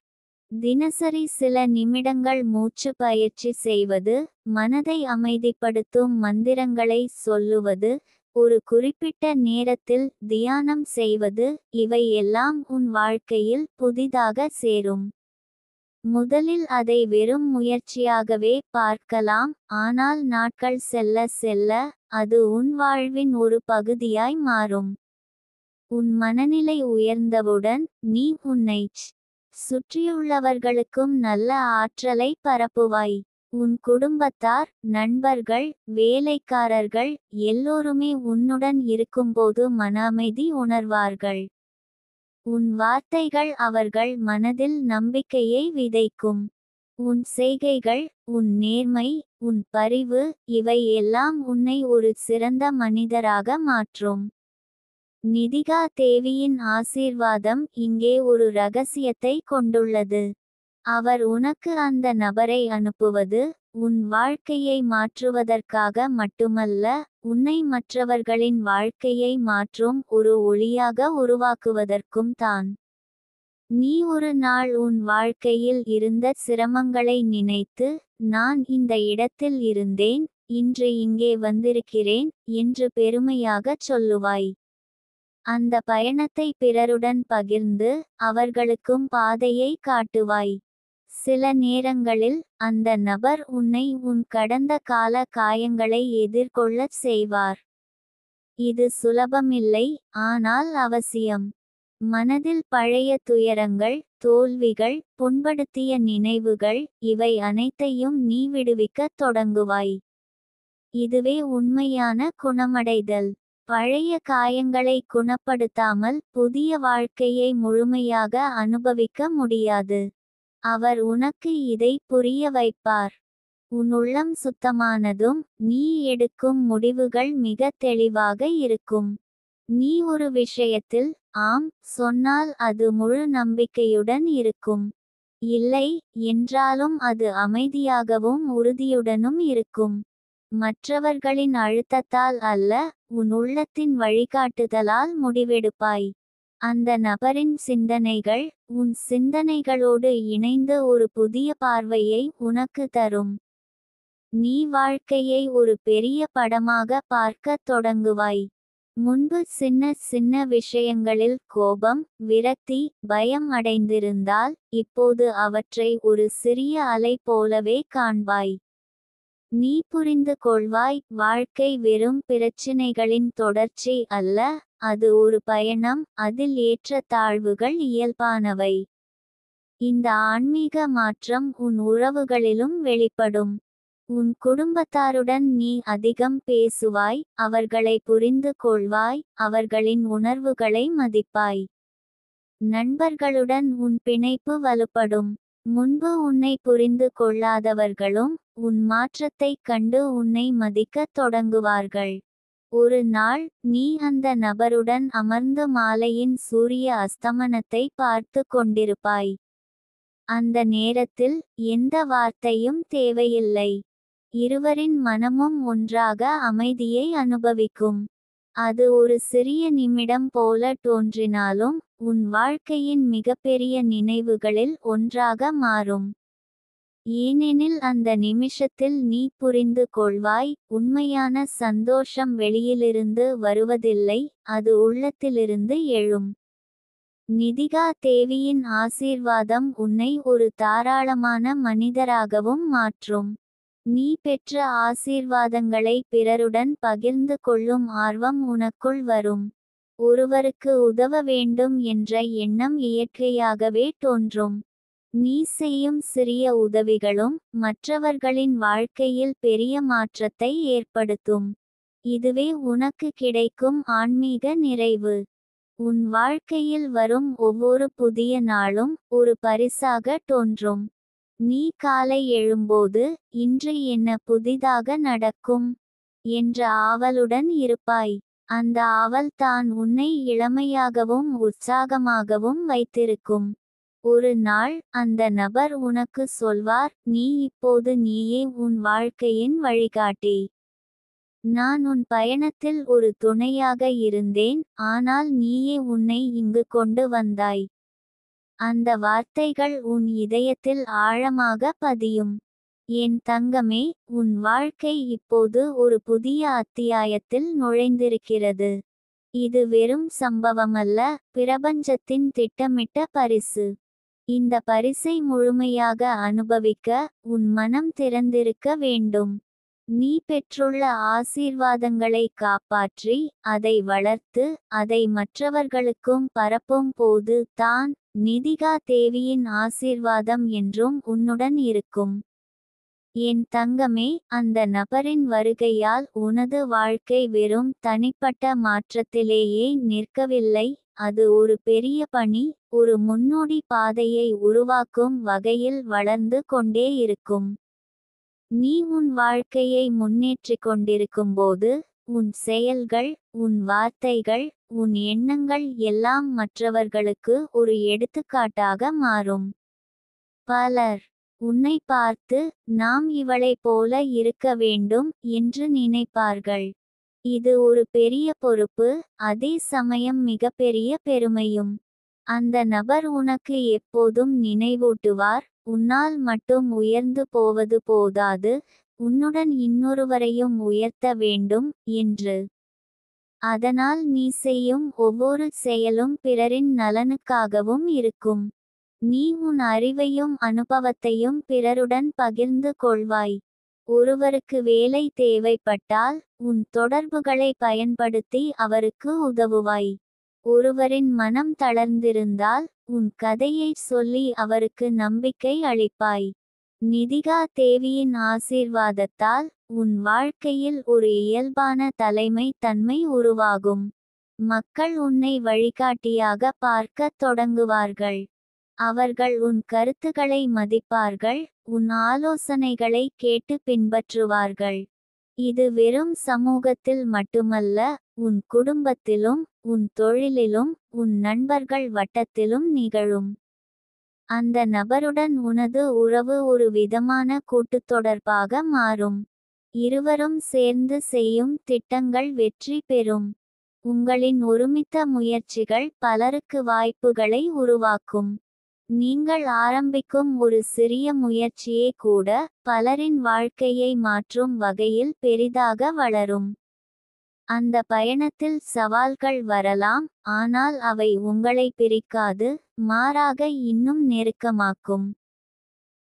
தினசரி சில நிமிடங்கள் மூச்சு பயிற்சி செய்வது, மனதை அமைதிப்படுத்தும் மந்திரங்களை சொல்லுவது, ஒரு குறிப்பிட்ட நேரத்தில் தியானம் செய்வது, இவை எல்லாம் உன் வாழ்க்கையில் புதிதாக சேரும். முதலில் அதை வெறும் முயற்சியாகவே பார்க்கலாம், ஆனால் நாட்கள் செல்ல செல்ல அது உன் வாழ்வின் ஒரு பகுதியாய் மாறும். உன் மனநிலை உயர்ந்தவுடன் நீ உன்னைச் சுற்றியுள்ளவர்களுக்கும் நல்ல ஆற்றலை பரப்புவாய். உன் குடும்பத்தார், நண்பர்கள், வேலைக்காரர்கள் எல்லோருமே உன்னுடன் இருக்கும்போது மன அமைதி உணர்வார்கள். உன் வார்த்தைகள் அவர்கள் மனதில் நம்பிக்கையை விதைக்கும். உன் செய்கைகள், உன் நேர்மை, உன் பரிவு இவை எல்லாம் உன்னை ஒரு சிறந்த மனிதராக மாற்றும். நிதிகா தேவியின் ஆசீர்வாதம் இங்கே ஒரு ரகசியத்தை கொண்டுள்ளது. அவர் உனக்கு அந்த நபரை அனுப்புவது உன் வாழ்க்கையை மாற்றுவதற்காக மட்டுமல்ல, உன்னை மற்றவர்களின் வாழ்க்கையை மாற்றும் ஒரு ஒளியாக உருவாக்குவதற்கும் தான். நீ ஒரு நாள் உன் வாழ்க்கையில் இருந்த சிரமங்களை நினைத்து, நான் இந்த இடத்தில் இருந்தேன், இன்று இங்கே வந்திருக்கிறேன் என்று பெருமையாகச் சொல்லுவாய். அந்த பயணத்தை பிறருடன் பகிர்ந்து அவர்களுக்கும் பாதையை காட்டுவாய். சில நேரங்களில் அந்த நபர் உன்னை உன் கடந்த கால காயங்களை எதிர்கொள்ளச் செய்வார். இது சுலபமில்லை, ஆனால் அவசியம். மனதில் பழைய துயரங்கள், தோல்விகள், புண்படுத்திய நினைவுகள் இவை அனைத்தையும் நீ விடுவிக்கத் தொடங்குவாய். இதுவே உண்மையான குணமடைதல். பழைய காயங்களை குணப்படுத்தாமல் புதிய வாழ்க்கையை முழுமையாக அனுபவிக்க முடியாது. அவர் உனக்கு இதை புரிய வைப்பார். உன் உள்ளம் சுத்தமானதும் நீ எடுக்கும் முடிவுகள் மிக தெளிவாக இருக்கும். நீ ஒரு விஷயத்தில் ஆம் சொன்னால் அது முழு நம்பிக்கையுடன் இருக்கும். இல்லை என்றாலும் அது அமைதியாகவும் உறுதியுடனும் இருக்கும். மற்றவர்களின் அழுத்தத்தால் அல்ல, உன் உள்ளத்தின் வழிகாட்டுதலால் முடிவெடுப்பாய். அந்த நபரின் சிந்தனைகள் உன் சிந்தனைகளோடு இணைந்து ஒரு புதிய பார்வையை உனக்கு தரும். நீ வாழ்க்கையை ஒரு பெரிய படமாக பார்க்கத் தொடங்குவாய். முன்பு சின்ன சின்ன விஷயங்களில் கோபம், விரக்தி, பயம் அடைந்திருந்தால் இப்போது அவற்றை ஒரு சிறிய அலை போலவே காண்பாய். நீ புரிந்து கொள்வாய், வாழ்க்கை வெறும் பிரச்சினைகளின் தொடர்ச்சி அல்ல, அது ஒரு பயணம், அதில் ஏற்ற தாழ்வுகள் இயல்பானவை. இந்த ஆன்மீக மாற்றம் உன் உறவுகளிலும் வெளிப்படும். உன் குடும்பத்தாருடன் நீ அதிகம் பேசுவாய், அவர்களை புரிந்து கொள்வாய், அவர்களின் உணர்வுகளை மதிப்பாய். நண்பர்களுடன் உன் பிணைப்பு வலுப்படும். முன்பு உன்னை புரிந்து கொள்ளாதவர்களும் உன் மாற்றத்தைக் கண்டு உன்னை மதிக்கத் தொடங்குவார்கள். ஒரு நாள் நீ அந்த நபருடன் அமர்ந்து மாலையின் சூரிய அஸ்தமனத்தை பார்த்து கொண்டிருப்பாய். அந்த நேரத்தில் எந்த வார்த்தையும் தேவையில்லை. இருவரின் மனமும் ஒன்றாக அமைதியை அனுபவிக்கும். அது ஒரு சிறிய நிமிடம் போல தோன்றினாலும் உன் வாழ்க்கையின் மிகப்பெரிய நினைவுகளில் ஒன்றாக மாறும். ஏனெனில் அந்த நிமிஷத்தில் நீ புரிந்து கொள்வாய், உண்மையான சந்தோஷம் வெளியிலிருந்து வருவதில்லை, அது உள்ளத்திலிருந்து எழும். நிதிகா தேவியின் ஆசீர்வாதம் உன்னை ஒரு தாராளமான மனிதராகவும் மாற்றும். நீ பெற்ற ஆசீர்வாதங்களை பிறருடன் பகிர்ந்து கொள்ளும் ஆர்வம் உனக்குள் வரும். ஒருவருக்கு உதவ வேண்டும் என்ற எண்ணம் இயற்கையாகவே தோன்றும். நீ செய்யும் சிறிய உதவிகளும் மற்றவர்களின் வாழ்க்கையில் பெரிய மாற்றத்தை ஏற்படுத்தும். இதுவே உனக்கு கிடைக்கும் ஆன்மீக நிறைவு. உன் வாழ்க்கையில் வரும் ஒவ்வொரு புதிய நாளும் ஒரு பரிசாக தோன்றும். நீ காலை எழும்போது இன்று என்ன புதிதாக நடக்கும் என்ற ஆவலுடன் இருப்பாய். அந்த ஆவல் தான் உன்னை இளமையாகவும் உற்சாகமாகவும் வைத்திருக்கும். ஒரு நாள் அந்த நபர் உனக்கு சொல்வார், நீ இப்போது நீயே உன் வாழ்க்கையின் வழிகாட்டி. நான் உன் பயணத்தில் ஒரு துணையாக இருந்தேன், ஆனால் நீயே உன்னை இங்கு கொண்டு வந்தாய். அந்த வார்த்தைகள் உன் இதயத்தில் ஆழமாக பதியும். என் தங்கமே, உன் வாழ்க்கை இப்போது ஒரு புதிய அத்தியாயத்தில் நுழைந்திருக்கிறது. இது வெறும் சம்பவமல்ல, பிரபஞ்சத்தின் திட்டமிட்ட பரிசு. இந்த பரிசை முழுமையாக அனுபவிக்க உன் மனம் திறந்திருக்க வேண்டும். நீ பெற்றுள்ள ஆசீர்வாதங்களை காப்பாற்றி அதை வளர்த்து அதை மற்றவர்களுக்கும் பரப்பும் போது தான் நிதிகா தேவியின் ஆசீர்வாதம் என்றும் உன்னுடன் இருக்கும். என் தங்கமே, அந்த நபரின் வருகையால் உனது வாழ்க்கை வெறும் தனிப்பட்ட மாற்றத்திலேயே நிற்கவில்லை, அது ஒரு பெரிய பணி, ஒரு முன்னோடி பாதையை உருவாக்கும் வகையில் வளர்ந்து கொண்டே இருக்கும். நீ உன் வாழ்க்கையை முன்னேற்றிக் கொண்டிருக்கும்போது உன் செயல்கள், உன் வார்த்தைகள், உன் எண்ணங்கள் எல்லாம் மற்றவர்களுக்கு ஒரு எடுத்துக்காட்டாக மாறும். பலர் உன்னை பார்த்து, நாம் இவளைப் போல இருக்க வேண்டும் என்று நினைப்பார்கள். இது ஒரு பெரிய பொறுப்பு, அதே சமயம் மிகப்பெரிய பெருமையும். அந்த நபர் உனக்கு எப்போதும் நினைவூட்டுவார், உன்னால் மட்டும் உயர்ந்து போவது போதாது, உன்னுடன் இன்னொருவரையும் உயர்த்த வேண்டும் என்று. அதனால் நீ செய்யும் ஒவ்வொரு செயலும் பிறரின் நலனுக்காகவும் இருக்கும். நீ உன் அறிவையும் அனுபவத்தையும் பிறருடன் பகிர்ந்து கொள்வாய். ஒருவருக்கு வேலை தேவைப்பட்டால் உன் தொடர்புகளை பயன்படுத்தி அவருக்கு உதவுவாய். ஒருவரின் மனம் தளர்ந்திருந்தால் உன் கதையை சொல்லி அவருக்கு நம்பிக்கை அளிப்பாய். நிதிகா தேவியின் ஆசீர்வாதத்தால் உன் வாழ்க்கையில் ஒரு இயல்பான தலைமை தன்மை உருவாகும். மக்கள் உன்னை வழிகாட்டியாக பார்க்கத் தொடங்குவார்கள். அவர்கள் உன் கருத்துக்களை மதிப்பார்கள், உன் ஆலோசனைகளை கேட்டு பின்பற்றுவார்கள். இது வெறும் சமூகத்தில் மட்டுமல்ல, உன் குடும்பத்திலும், உன் தொழிலிலும், உன் நண்பர்கள் வட்டத்திலும் நிகழும். அந்த நபருடன் உனது உறவு ஒரு விதமான கூட்டுத்தொடர்பாக மாறும். இருவரும் சேர்ந்து செய்யும் திட்டங்கள் வெற்றி பெறும். உங்களின் ஒருமித்த முயற்சிகள் பலருக்கு வாய்ப்புகளை உருவாக்கும். நீங்கள் ஆரம்பிக்கும் ஒரு சிறிய முயற்சியே கூட பலரின் வாழ்க்கையை மாற்றும் வகையில் பெரிதாக வளரும். அந்த பயணத்தில் சவால்கள் வரலாம், ஆனால் அவை உங்களை பிரிக்காது, மாறாக இன்னும் நெருக்கமாக்கும்.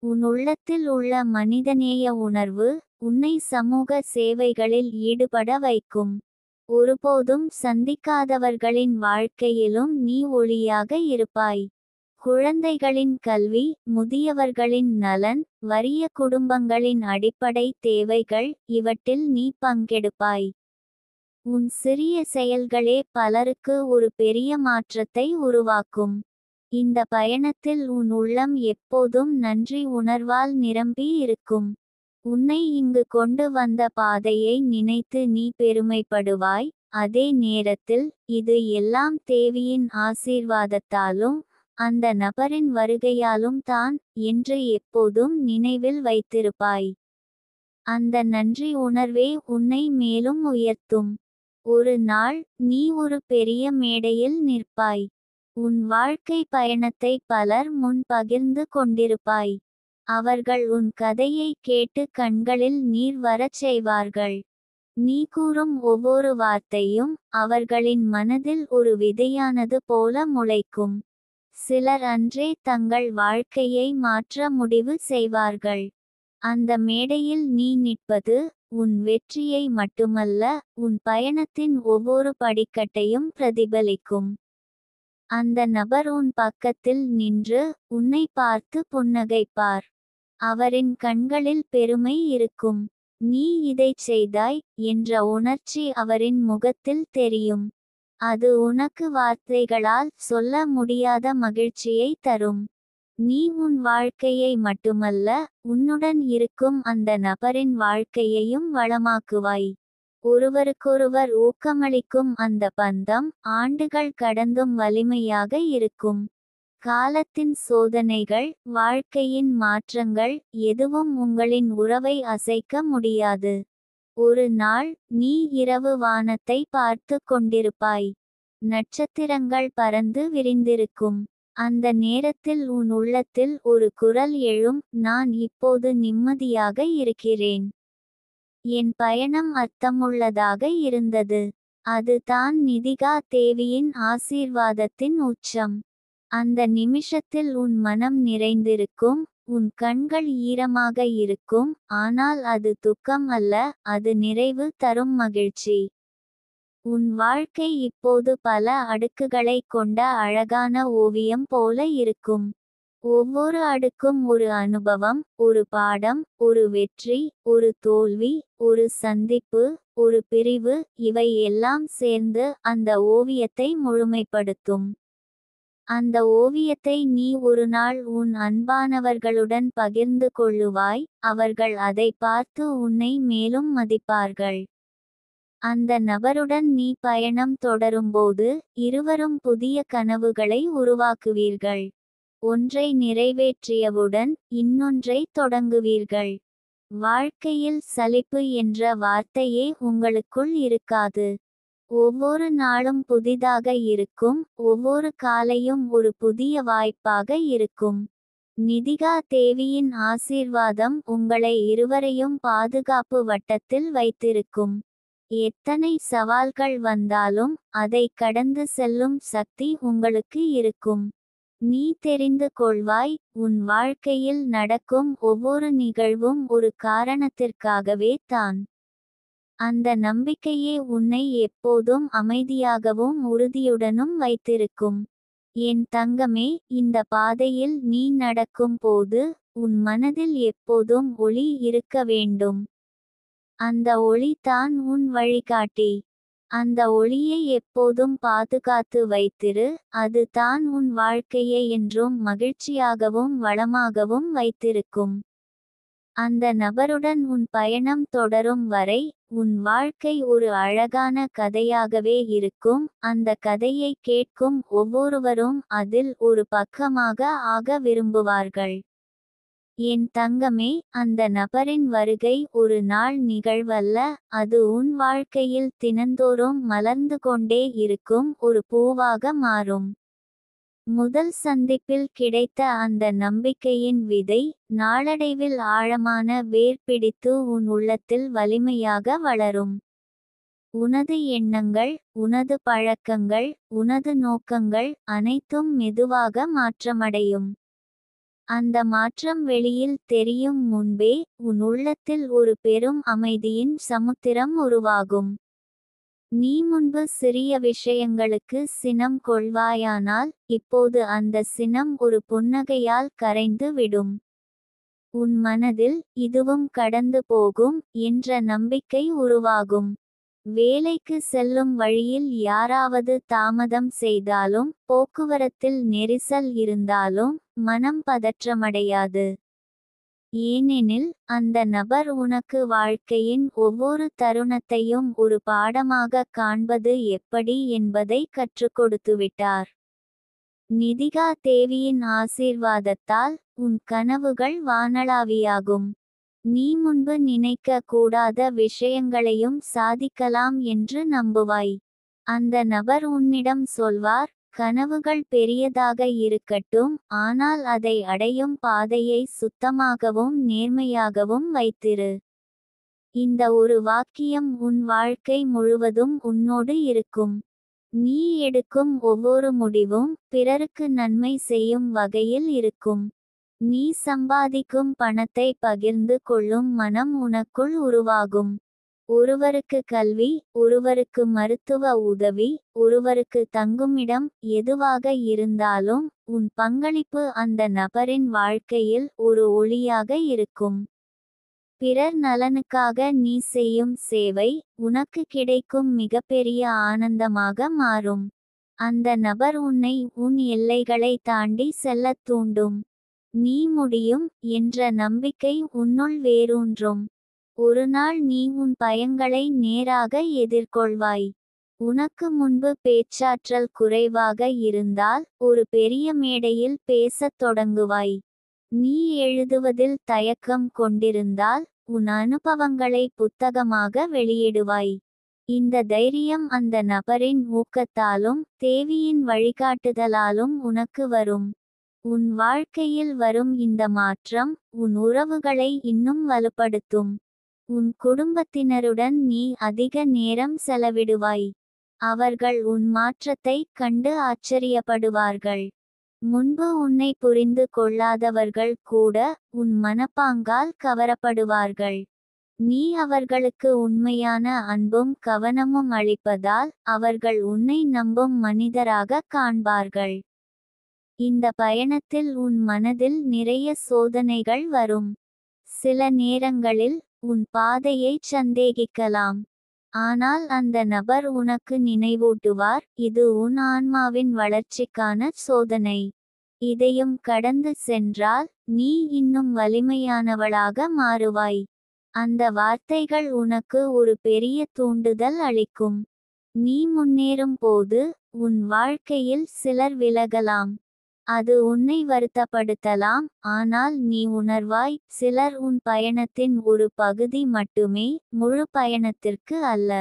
உன் உள்ளத்தில் உள்ள மனிதநேய உணர்வு உன்னை சமூக சேவைகளில் ஈடுபட வைக்கும். ஒருபோதும் சந்திக்காதவர்களின் வாழ்க்கையிலும் நீ ஒளியாக இருப்பாய். குழந்தைகளின் கல்வி, முதியவர்களின் நலன், வறிய குடும்பங்களின் அடிப்படை தேவைகள் இவற்றில் நீ பங்கெடுப்பாய். உன் சிறிய செயல்களே பலருக்கு ஒரு பெரிய மாற்றத்தை உருவாக்கும். இந்த பயணத்தில் உன் உள்ளம் எப்போதும் நன்றி உணர்வால் நிரம்பி இருக்கும். உன்னை இங்கு கொண்டு வந்த பாதையை நினைத்து நீ பெருமைப்படுவாய். அதே நேரத்தில் இது எல்லாம் தேவியின் ஆசீர்வாதத்தாலும் அந்த நபரின் வருகையாலும் தான் என்று எப்போதும் நினைவில் வைத்திருப்பாய். அந்த நன்றி உணர்வே உன்னை மேலும் உயர்த்தும். ஒரு நாள் நீ ஒரு பெரிய மேடையில் நிற்பாய். உன் வாழ்க்கை பயணத்தை பலர் முன் பகிர்ந்து கொண்டிருப்பாய். அவர்கள் உன் கதையை கேட்டு கண்களில் நீர் வரச் செய்வார்கள். நீ கூறும் ஒவ்வொரு வார்த்தையும் அவர்களின் மனதில் ஒரு விதையானது போல முளைக்கும். சிலர் அன்றே தங்கள் வாழ்க்கையை மாற்ற முடிவு செய்வார்கள். அந்த மேடையில் நீ நிற்பது உன் வெற்றியை மட்டுமல்ல, உன் பயணத்தின் ஒவ்வொரு படிக்கட்டையும் பிரதிபலிக்கும். அந்த நபர் உன் பக்கத்தில் நின்று உன்னை பார்த்து புன்னகைப்பார். அவரின் கண்களில் பெருமை இருக்கும். நீ இதைச் செய்தாய் என்ற உணர்ச்சி அவரின் முகத்தில் தெரியும். அது உனக்கு வார்த்தைகளால் சொல்ல முடியாத மகிழ்ச்சியை தரும். நீ உன் வாழ்க்கையை மட்டுமல்ல, உன்னுடன் இருக்கும் அந்த நபரின் வாழ்க்கையையும் வளமாக்குவாய். ஒருவருக்கொருவர் ஊக்கமளிக்கும் அந்த பந்தம் ஆண்டுகள் கடந்தும் வலிமையாக இருக்கும். காலத்தின் சோதனைகள், வாழ்க்கையின் மாற்றங்கள் எதுவும் உங்களின் உறவை அசைக்க முடியாது. ஒரு நாள் நீ இரவு வானத்தை பார்த்து கொண்டிருப்பாய். நட்சத்திரங்கள் பறந்து விரிந்திருக்கும். அந்த நேரத்தில் உன் உள்ளத்தில் ஒரு குரல் எழும், நான் இப்போது நிம்மதியாக இருக்கிறேன். என் பயணம் அர்த்தமுள்ளதாக இருந்தது. அது தான் நிதிகா தேவியின் ஆசீர்வாதத்தின் உச்சம். அந்த நிமிஷத்தில் உன் மனம் நிறைந்திருக்கும், உன் கண்கள் ஈரமாக இருக்கும், ஆனால் அது துக்கம் அல்ல, அது நிறைவு தரும் மகிழ்ச்சி. உன் வாழ்க்கை இப்போது பல அடுக்குகளை கொண்ட அழகான ஓவியம் போல இருக்கும். ஒவ்வொரு அடுக்கும் ஒரு அனுபவம், ஒரு பாடம், ஒரு வெற்றி, ஒரு தோல்வி, ஒரு சந்திப்பு, ஒரு பிரிவு, இவை எல்லாம் சேர்ந்து அந்த ஓவியத்தை முழுமைப்படுத்தும். அந்த ஓவியத்தை நீ ஒருநாள் உன் அன்பானவர்களுடன் பகிர்ந்து கொள்ளுவாய். அவர்கள் அதை பார்த்து உன்னை மேலும் மதிப்பார்கள். அந்த நபருடன் நீ பயணம் தொடரும்போது இருவரும் புதிய கனவுகளை உருவாக்குவீர்கள். ஒன்றை நிறைவேற்றியவுடன் இன்னொன்றை தொடங்குவீர்கள். வாழ்க்கையில் சலிப்பு என்ற வார்த்தையே உங்களுக்குள் இருக்காது. ஒவ்வொரு நாளும் புதிதாக இருக்கும், ஒவ்வொரு காலையும் ஒரு புதிய வாய்ப்பாக இருக்கும். நிதிகா தேவியின் ஆசீர்வாதம் உங்களை இருவரையும் பாதுகாப்பு வட்டத்தில் வைத்திருக்கும். எத்தனை சவால்கள் வந்தாலும் அதை கடந்து செல்லும் சக்தி உங்களுக்கு இருக்கும். நீ தெரிந்து கொள்வாய், உன் வாழ்க்கையில் நடக்கும் ஒவ்வொரு நிகழ்வும் ஒரு காரணத்திற்காகவே தான். அந்த நம்பிக்கையே உன்னை எப்போதும் அமைதியாகவும் உறுதியுடனும் வைத்திருக்கும். என் தங்கமே, இந்த பாதையில் நீ நடக்கும் போது உன் மனதில் எப்போதும் ஒளி இருக்க வேண்டும். அந்த ஒளி தான் உன் வழிகாட்டி. அந்த ஒளியை எப்போதும் பாதுகாத்து வைத்திரு. அது தான் உன் வாழ்க்கையை என்றும் மகிழ்ச்சியாகவும் வளமாகவும் வைத்திருக்கும். அந்த நபருடன் உன் பயணம் தொடரும் வரை உன் வாழ்க்கை ஒரு அழகான கதையாகவே இருக்கும். அந்த கதையை கேட்கும் ஒவ்வொருவரும் அதில் ஒரு பக்கமாக ஆக விரும்புவார்கள். என் தங்கமே, அந்த நபரின் வருகை ஒரு நாள் நிகழ்வல்ல, அது உன் வாழ்க்கையில் தினந்தோறும் மலர்ந்து கொண்டே இருக்கும் ஒரு பூவாக மாறும். முதல் சந்திப்பில் கிடைத்த அந்த நம்பிக்கையின் விதை நாளடைவில் ஆழமான வேர் பிடித்து உன் உள்ளத்தில் வலிமையாக வளரும். உனது எண்ணங்கள், உனது பழக்கங்கள், உனது நோக்கங்கள் அனைத்தும் மெதுவாக மாற்றமடையும். அந்த மாற்றம் வெளியில் தெரியும் முன்பே உன் உள்ளத்தில் ஒரு பெரும் அமைதியின் சமுத்திரம் உருவாகும். நீ முன்பு சிறிய விஷயங்களுக்கு சினம் கொள்வாயானால் இப்போது அந்த சினம் ஒரு புன்னகையால் கரைந்து விடும். உன் மனதில் இதுவும் கடந்து போகும் என்ற நம்பிக்கை உருவாகும். வேலைக்கு செல்லும் வழியில் யாராவது தாமதம் செய்தாலும், போக்குவரத்தில் நெரிசல் இருந்தாலும் மனம் பதற்றமடையாது. ஏனெனில் அந்த நபர் உனக்கு வாழ்க்கையின் ஒவ்வொரு தருணத்தையும் ஒரு பாடமாக காண்பது எப்படி என்பதை கற்றுக் கொடுத்துவிட்டார். நிதிகா தேவியின் ஆசீர்வாதத்தால் உன் கனவுகள் வானளாவியாகும். நீ முன்பு நினைக்க கூடாத விஷயங்களையும் சாதிக்கலாம் என்று நம்புவாய். அந்த நபர் உன்னிடம் சொல்வார், கனவுகள் பெரியதாக இருக்கட்டும், ஆனால் அதை அடையும் பாதையை சுத்தமாகவும் நேர்மையாகவும் வைத்திரு. இந்த ஒரு வாக்கியம் உன் வாழ்க்கை முழுவதும் உன்னோடு இருக்கும். நீ எடுக்கும் ஒவ்வொரு முடிவும் பிறருக்கு நன்மை செய்யும் வகையில் இருக்கும். நீ சம்பாதிக்கும் பணத்தை பகிர்ந்து கொள்ளும் மனம் உனக்குள் உருவாகும். ஒருவருக்கு கல்வி, ஒருவருக்கு மருத்துவ உதவி, ஒருவருக்கு தங்குமிடம், எதுவாக இருந்தாலும் உன் பங்களிப்பு அந்த நபரின் வாழ்க்கையில் ஒரு ஒளியாக இருக்கும். பிறர் நலனுக்காக நீ செய்யும் சேவை உனக்கு கிடைக்கும் மிகப்பெரிய ஆனந்தமாக மாறும். அந்த நபர் உன்னை உன் எல்லைகளை தாண்டி செல்லத் தூண்டும். நீ முடியும் என்ற நம்பிக்கை உன்னுள் வேரூன்றும். ஒரு நாள் நீ உன் பயங்களை நேராக எதிர்கொள்வாய். உனக்கு முன்பு பேச்சாற்றல் குறைவாக இருந்தால் ஒரு பெரிய மேடையில் பேசத் தொடங்குவாய். நீ எழுதுவதில் தயக்கம் கொண்டிருந்தால் உன் அனுபவங்களை புத்தகமாக வெளியிடுவாய். இந்த தைரியம் அந்த நபரின் ஊக்கத்தாலும் தேவியின் வழிகாட்டுதலாலும் உனக்கு வரும். உன் வாழ்க்கையில் வரும் இந்த மாற்றம் உன் உறவுகளை இன்னும் வலுப்படுத்தும். உன் குடும்பத்தினருடன் நீ அதிக நேரம் செலவிடுவாய். அவர்கள் உன் மாற்றத்தை கண்டு ஆச்சரியப்படுவார்கள். முன்பு உன்னை புரிந்து கொள்ளாதவர்கள் கூட உன் மனப்பாங்கால் கவரப்படுவார்கள். நீ அவர்களுக்கு உண்மையான அன்பும் கவனமும் அளிப்பதால் அவர்கள் உன்னை நம்பும் மனிதராக காண்பார்கள். இந்த பயணத்தில் உன் மனதில் நிறைய சோதனைகள் வரும். சில நேரங்களில் உன் பாதையைச் சந்தேகிக்கலாம். ஆனால் அந்த நபர் உனக்கு நினைவூட்டுவார், இது உன் ஆன்மாவின் வளர்ச்சிக்கான சோதனை. இதையும் கடந்து சென்றால் நீ இன்னும் வலிமையானவளாக மாறுவாய். அந்த வார்த்தைகள் உனக்கு ஒரு பெரிய தூண்டுதல் அளிக்கும். நீ முன்னேறும் போது உன் வாழ்க்கையில் சிலர் விலகலாம். அது உன்னை வருத்தப்படுத்தலாம், ஆனால் நீ உணர்வாய், சிலர் உன் பயணத்தின் ஒரு பகுதி மட்டுமே, முழு பயணத்திற்கு அல்ல.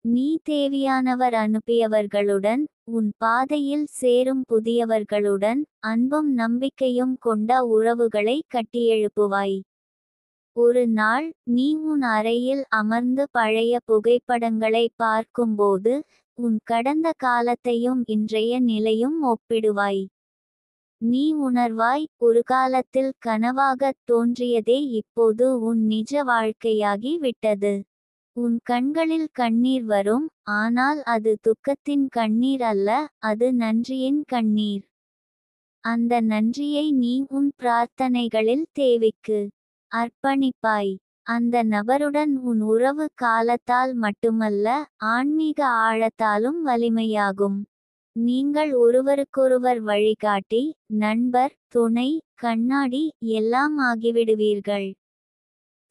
நீ தேவையானவர் அனுப்பியவர்களுடன், உன் பாதையில் சேரும் புதியவர்களுடன், அன்பும் நம்பிக்கையும் கொண்ட உறவுகளை கட்டியெழுப்புவாய். ஒரு நாள் நீ உன் அறையில் அமர்ந்து பழைய புகைப்படங்களை பார்க்கும்போது உன் கடந்த காலத்தையும் இன்றைய நிலையும் ஒப்பிடுவாய். நீ உணர்வாய், ஒரு காலத்தில் கனவாகத் தோன்றியதே இப்போது உன் நிஜ வாழ்க்கையாகி விட்டது. உன் கண்களில் கண்ணீர் வரும், ஆனால் அது துக்கத்தின் கண்ணீர் அல்ல, அது நன்றியின் கண்ணீர். அந்த நன்றியை நீ உன் பிரார்த்தனைகளில் தேவிக்கு அர்ப்பணிப்பாய். அந்த நபருடன் உன் உறவு காலத்தால் மட்டுமல்ல, ஆன்மீக ஆழத்தாலும் வலிமையாகும். நீங்கள் ஒருவருக்கொருவர் வழிகாட்டி, நண்பர், துணை, கண்ணாடி எல்லாம் ஆகிவிடுவீர்கள்.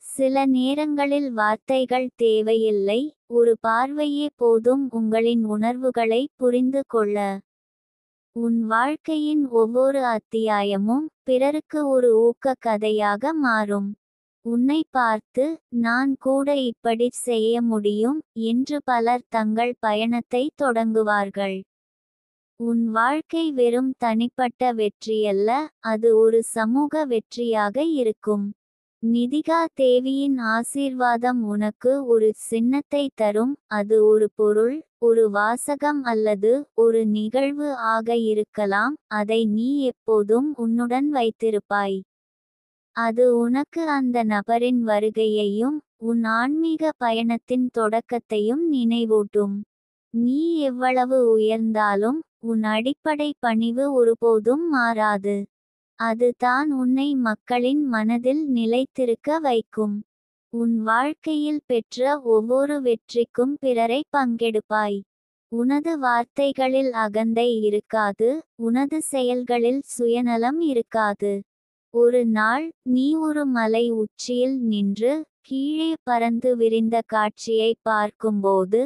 சில நேரங்களில் வார்த்தைகள் தேவையில்லை, ஒரு பார்வையே போதும் உங்களின் உணர்வுகளை புரிந்து கொள்ள. உன் வாழ்க்கையின் ஒவ்வொரு அத்தியாயமும் பிறருக்கு ஒரு ஊக்க கதையாக மாறும். உன்னை பார்த்து, நான் கூட இப்படி செய்ய முடியும் என்று பலர் தங்கள் பயணத்தை தொடங்குவார்கள். உன் வாழ்க்கை வெறும் தனிப்பட்ட வெற்றியல்ல, அது ஒரு சமூக வெற்றியாக இருக்கும். நிதிகா தேவியின் ஆசீர்வாதம் உனக்கு ஒரு சின்னத்தை தரும், அது ஒரு பொருள், ஒரு வாசகம் அல்லது ஒரு நிகழ்வு ஆக இருக்கலாம், அதை நீ எப்போதும் உன்னுடன் வைத்திருப்பாய். அது உனக்கு அந்த நபரின் வருகையையும் உன் ஆன்மீக பயணத்தின் தொடக்கத்தையும் நினைவூட்டும். நீ எவ்வளவு உயர்ந்தாலும் உன் அடிப்படை பணிவு ஒருபோதும் மாறாது. அது தான் உன்னை மக்களின் மனதில் நிலைத்திருக்க வைக்கும். உன் வாழ்க்கையில் பெற்ற ஒவ்வொரு வெற்றிக்கும் பிறரை பங்கெடுப்பாய். உனது வார்த்தைகளில் அகந்தை இருக்காது, உனது செயல்களில் சுயநலம் இருக்காது. ஒரு நாள் நீ ஒரு மலை உச்சியில் நின்று கீழே பறந்து விரிந்த காட்சியை பார்க்கும்போது,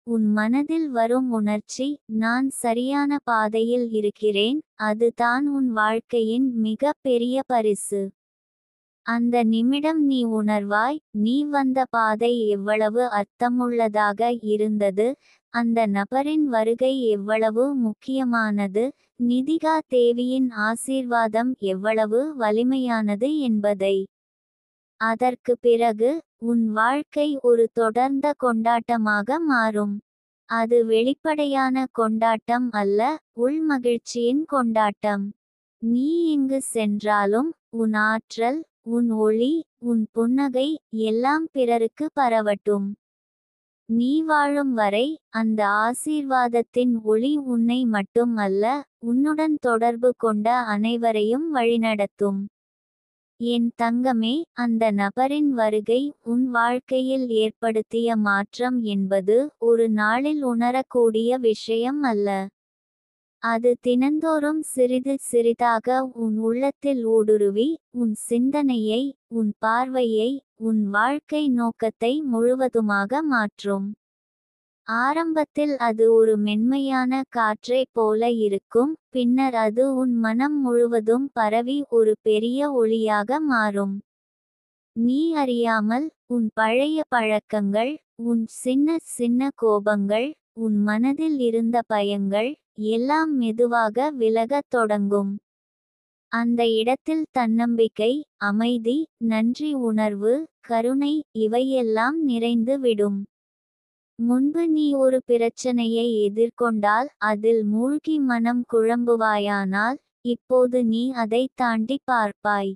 உன் மனதில் வரும் உணர்ச்சி, நான் சரியான பாதையில் இருக்கிறேன், அது தான் உன் வாழ்க்கையின் மிக பெரிய பரிசு. அந்த நிமிடம் நீ உணர்வாய், நீ வந்த பாதை எவ்வளவு அர்த்தமுள்ளதாக இருந்தது, அந்த நபரின் வருகை எவ்வளவு முக்கியமானது, நிதிகா தேவியின் ஆசீர்வாதம் எவ்வளவு வலிமையானது என்பதை. அதற்கு பிறகு, உன் வாழ்க்கை ஒரு தொடர்ந்த கொண்டாட்டமாக மாறும். அது வெளிப்படையான கொண்டாட்டம் அல்ல, உள்மகிழ்ச்சியின் கொண்டாட்டம். நீ எங்கு சென்றாலும், உன் ஆற்றல், உன் ஒளி, உன் புன்னகை எல்லாம் பிறருக்கு பரவட்டும். நீ வாழும் வரை, அந்த ஆசீர்வாதத்தின் ஒளி உன்னை மட்டும் அல்ல, உன்னுடன் தொடர்பு கொண்ட அனைவரையும் வழிநடத்தும். என் தங்கமே, அந்த நபரின் வருகை உன் வாழ்க்கையில் ஏற்படுத்திய மாற்றம் என்பது ஒரு நாளில் உணரக்கூடிய விஷயம் அல்ல. அது தினந்தோறும் சிறிது சிறிதாக உன் உள்ளத்தில் ஊடுருவி, உன் சிந்தனையை, உன் பார்வையை, உன் வாழ்க்கை நோக்கத்தை முழுவதுமாக மாற்றும். ஆரம்பத்தில் அது ஒரு மென்மையான காற்றைப் போல இருக்கும், பின்னர் அது உன் மனம் முழுவதும் பரவி ஒரு பெரிய ஒளியாக மாறும். நீ அறியாமல், உன் பழைய பழக்கங்கள், உன் சின்ன சின்ன கோபங்கள், உன் மனதில் இருந்த பயங்கள் எல்லாம் மெதுவாக விலகத் தொடங்கும். அந்த இடத்தில் தன்னம்பிக்கை, அமைதி, நன்றி உணர்வு, கருணை இவையெல்லாம் நிறைந்து விடும். முன்பு நீ ஒரு பிரச்சனையை எதிர்கொண்டால் அதில் மூழ்கி மனம் குழம்புவாயானால், இப்போது நீ அதை தாண்டி பார்ப்பாய்.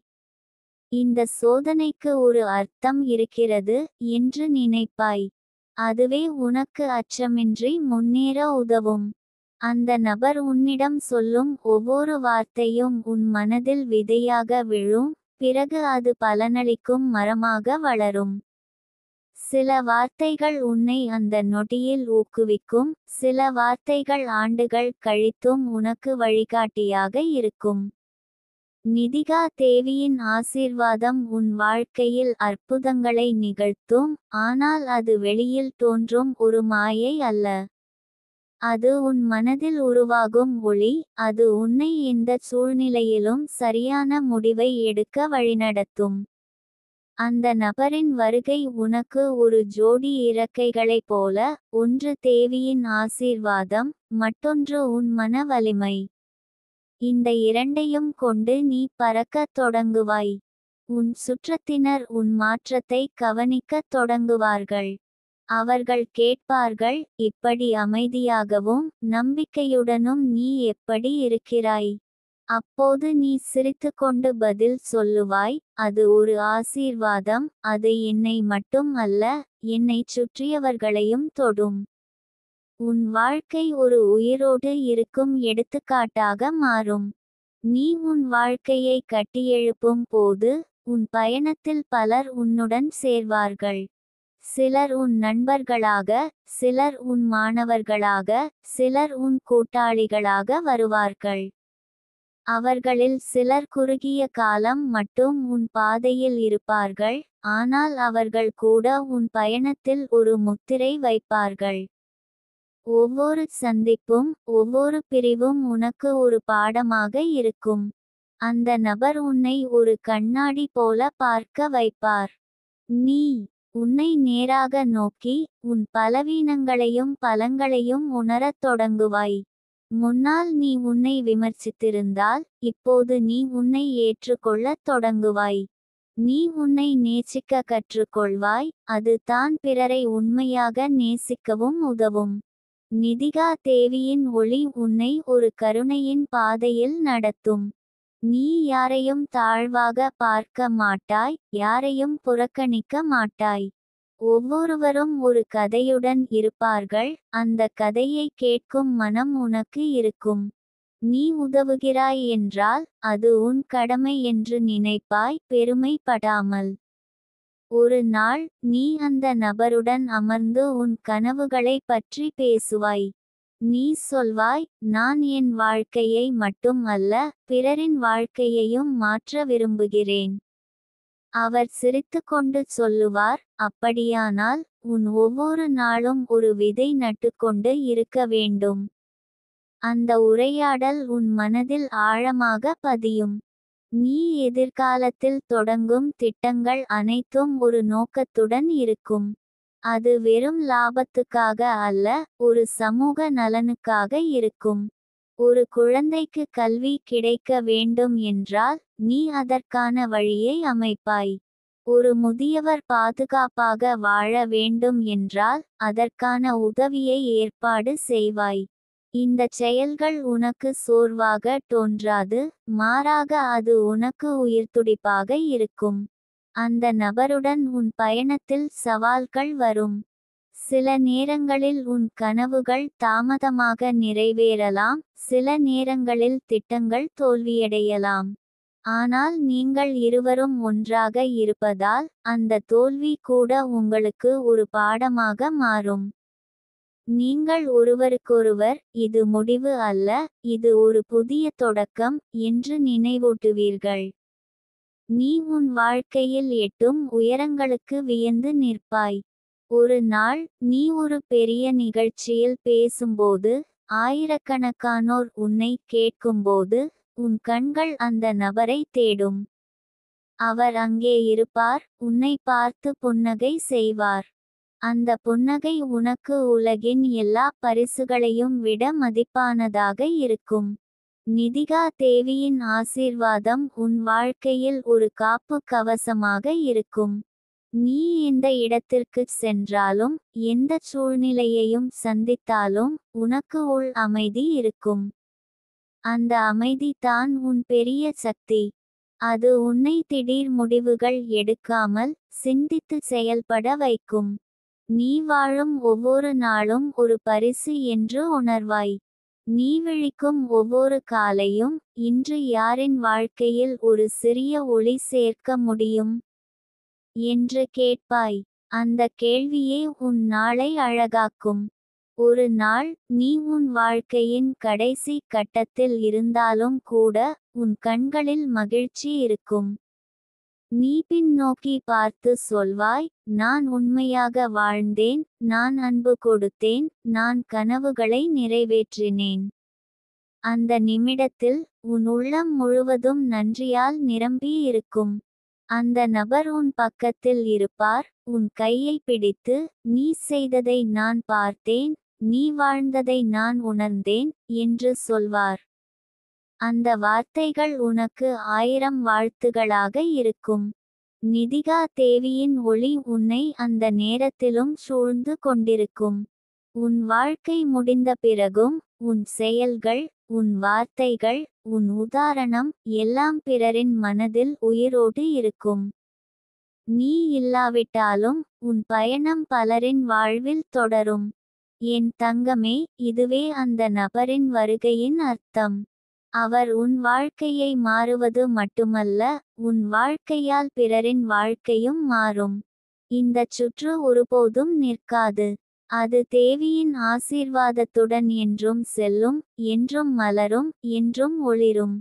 இந்த சோதனைக்கு ஒரு அர்த்தம் இருக்கிறது என்று நினைப்பாய். அதுவே உனக்கு அச்சமின்றி முன்னேற உதவும். அந்த நபர் உன்னிடம் சொல்லும் ஒவ்வொரு வார்த்தையும் உன் மனதில் விதையாக விழும், பிறகு அது பலனளிக்கும் மரமாக வளரும். சில வார்த்தைகள் உன்னை அந்த நொடியில் ஊக்குவிக்கும், சில வார்த்தைகள் ஆண்டுகள் கழித்தும் உனக்கு வழிகாட்டியாக இருக்கும். நிதிகா தேவியின் ஆசீர்வாதம் உன் வாழ்க்கையில் அற்புதங்களை நிகழ்த்தும், ஆனால் அது வெளியில் தோன்றும் ஒரு மாயை அல்ல. அது உன் மனதில் உருவாகும் ஒளி, அது உன்னை எந்த சூழ்நிலையிலும் சரியான முடிவை எடுக்க வழிநடத்தும். அந்த நபரின் வருகை உனக்கு ஒரு ஜோடி இறக்கைகளைப் போல, ஒன்று தேவியின் ஆசீர்வாதம், மற்றொன்று உன் மன வலிமை. இந்த இரண்டையும் கொண்டு நீ பறக்கத் தொடங்குவாய். உன் சுற்றத்தினர் உன் மாற்றத்தை கவனிக்கத் தொடங்குவார்கள். அவர்கள் கேட்பார்கள், இப்படி அமைதியாகவும் நம்பிக்கையுடனும் நீ எப்படி இருக்கிறாய். அப்போது நீ சிரித்துக்கொண்டு பதில் சொல்லுவாய், அது ஒரு ஆசீர்வாதம், அது என்னை மட்டும் அல்ல, என்னைச் சுற்றியவர்களையும் தொடும். உன் வாழ்க்கை ஒரு உயிரோடு இருக்கும் எடுத்துக்காட்டாக மாறும். நீ உன் வாழ்க்கையை கட்டியெழுப்பும் போது, உன் பயணத்தில் பலர் உன்னுடன் சேர்வார்கள். சிலர் உன் நண்பர்களாக, சிலர் உன் மாணவர்களாக, சிலர் உன் கூட்டாளிகளாக வருவார்கள். அவர்களில் சிலர் குறுகிய காலம் மட்டும் உன் பாதையில் இருப்பார்கள், ஆனால் அவர்கள் கூட உன் பயணத்தில் ஒரு முத்திரை வைப்பார்கள். ஒவ்வொரு சந்திப்பும், ஒவ்வொரு பிரிவும் உனக்கு ஒரு பாடமாக இருக்கும். அந்த நபர் உன்னை ஒரு கண்ணாடி போல பார்க்க வைப்பார். நீ உன்னை நேராக நோக்கி, உன் பலவீனங்களையும் பலங்களையும் உணரத் தொடங்குவாய். முன்னால் நீ உன்னை விமர்சித்திருந்தால், இப்போது நீ உன்னை ஏற்றுக்கொள்ளத் தொடங்குவாய். நீ உன்னை நேசிக்க கற்றுக்கொள்வாய், அது தான் பிறரை உண்மையாக நேசிக்கவும் உதவும். நிதிகா தேவியின் ஒளி உன்னை ஒரு கருணையின் பாதையில் நடத்தும். நீ யாரையும் தாழ்வாக பார்க்க மாட்டாய், யாரையும் புறக்கணிக்க மாட்டாய். ஒவ்வொருவரும் ஒரு கதையுடன் இருப்பார்கள், அந்த கதையை கேட்கும் மனம் உனக்கு இருக்கும். நீ உதவுகிறாய் என்றால், அது உன் கடமை என்று நினைப்பாய், பெருமைப்படாமல். ஒரு நாள், நீ அந்த நபருடன் அமர்ந்து உன் கனவுகளைப் பற்றி பேசுவாய். நீ சொல்வாய், நான் என் வாழ்க்கையை மட்டும் அல்ல, பிறரின் வாழ்க்கையையும் மாற்ற விரும்புகிறேன். அவர் சிரித்துக்கொண்டு சொல்லுவார், அப்படியானால், உன் ஒவ்வொரு நாளும் ஒரு விதை நட்டுக்கொண்டு இருக்க வேண்டும். அந்த உரையாடல் உன் மனதில் ஆழமாக பதியும். நீ எதிர்காலத்தில் தொடங்கும் திட்டங்கள் அனைத்தும் ஒரு நோக்கத்துடன் இருக்கும். அது வெறும் லாபத்துக்காக அல்ல, ஒரு சமூக நலனுக்காக இருக்கும். ஒரு குழந்தைக்கு கல்வி கிடைக்க வேண்டும் என்றால், நீ அதற்கான வழியை அமைப்பாய். ஒரு முதியவர் பாதுகாப்பாக வாழ வேண்டும் என்றால், அதற்கான உதவியை ஏற்பாடு செய்வாய். இந்தச் செயல்கள் உனக்கு சோர்வாக தோன்றாது, மாறாக அது உனக்கு உயிர்த்துடிப்பாக இருக்கும். அந்த நபருடன் உன் பயணத்தில் சவால்கள் வரும். சில நேரங்களில் உன் கனவுகள் தாமதமாக நிறைவேறலாம், சில நேரங்களில் திட்டங்கள் தோல்வியடையலாம். ஆனால் நீங்கள் இருவரும் ஒன்றாக இருப்பதால், அந்த தோல்வி கூட உங்களுக்கு ஒரு பாடமாக மாறும். நீங்கள் ஒருவருக்கொருவர், இது முடிவு அல்ல, இது ஒரு புதிய தொடக்கம், என்று நினைவூட்டுவீர்கள். நீ உன் வாழ்க்கையில் எட்டும் உயரங்களுக்கு வியந்து நிற்பாய். ஒரு நாள், நீ ஒரு பெரிய நிகழ்ச்சியில் பேசும்போது, ஆயிரக்கணக்கானோர் உன்னை கேட்கும்போது, உன் கண்கள் அந்த நபரை தேடும். அவர் அங்கே இருப்பார், உன்னை பார்த்து புன்னகை செய்வார். அந்த புன்னகை உனக்கு உலகின் எல்லா பரிசுகளையும் விட மதிப்பானதாக இருக்கும். நிதிகா தேவியின் ஆசீர்வாதம் உன் வாழ்க்கையில் ஒரு காப்பு கவசமாக இருக்கும். நீ எந்த இடத்திற்குச் சென்றாலும், எந்த சூழ்நிலையையும் சந்தித்தாலும், உனக்கு உள் அமைதி இருக்கும். அந்த அமைதி தான் உன் பெரிய சக்தி. அது உன்னை திடீர் முடிவுகள் எடுக்காமல், சிந்தித்து செயல்பட வைக்கும். நீ வாழும் ஒவ்வொரு நாளும் ஒரு பரிசு என்று உணர்வாய். நீ விழிக்கும் ஒவ்வொரு காலையும், இன்று யாரின் வாழ்க்கையில் ஒரு சிறிய ஒளி சேர்க்க முடியும் என்று கேட்பாய். அந்த கேள்வியே உன் நாளை அழகாக்கும். ஒரு நாள், நீ உன் வாழ்க்கையின் கடைசி கட்டத்தில் இருந்தாலும் கூட, உன் கண்களில் மகிழ்ச்சி இருக்கும். நீ பின்னோக்கி பார்த்து சொல்வாய், நான் உண்மையாக வாழ்ந்தேன், நான் அன்பு கொடுத்தேன், நான் கனவுகளை நிறைவேற்றினேன். அந்த நிமிடத்தில், உன் உள்ளம் முழுவதும் நன்றியால் நிரம்பி இருக்கும். அந்த நபர் உன் பக்கத்தில் இருப்பார், உன் கையை பிடித்து, நீ செய்ததை நான் பார்த்தேன், நீ வாழ்ந்ததை நான் உணர்ந்தேன், என்று சொல்வார். அந்த வார்த்தைகள் உனக்கு 1000 வாழ்த்துகளாக இருக்கும். நிதிகா தேவியின் ஒளி உன்னை அந்த நேரத்திலும் சூழ்ந்து கொண்டிருக்கும். உன் வாழ்க்கை முடிந்த பிறகும், உன் செயல்கள், உன் வார்த்தைகள், உன் உதாரணம் எல்லாம் பிறரின் மனதில் உயிரோடு இருக்கும். நீ இல்லாவிட்டாலும் உன் பயணம் பலரின் வாழ்வில் தொடரும். என் தங்கமே, இதுவே அந்த நபரின் வருகையின் அர்த்தம். அவர் உன் வாழ்க்கையை மாறுவது மட்டுமல்ல, உன் வாழ்க்கையால் பிறரின் வாழ்க்கையும் மாறும். இந்தச் சுற்று ஒருபோதும் நிற்காது. அது தேவியின் ஆசீர்வாதத்துடன் என்றும் செல்லும், என்றும் மலரும், என்றும் ஒளிரும்.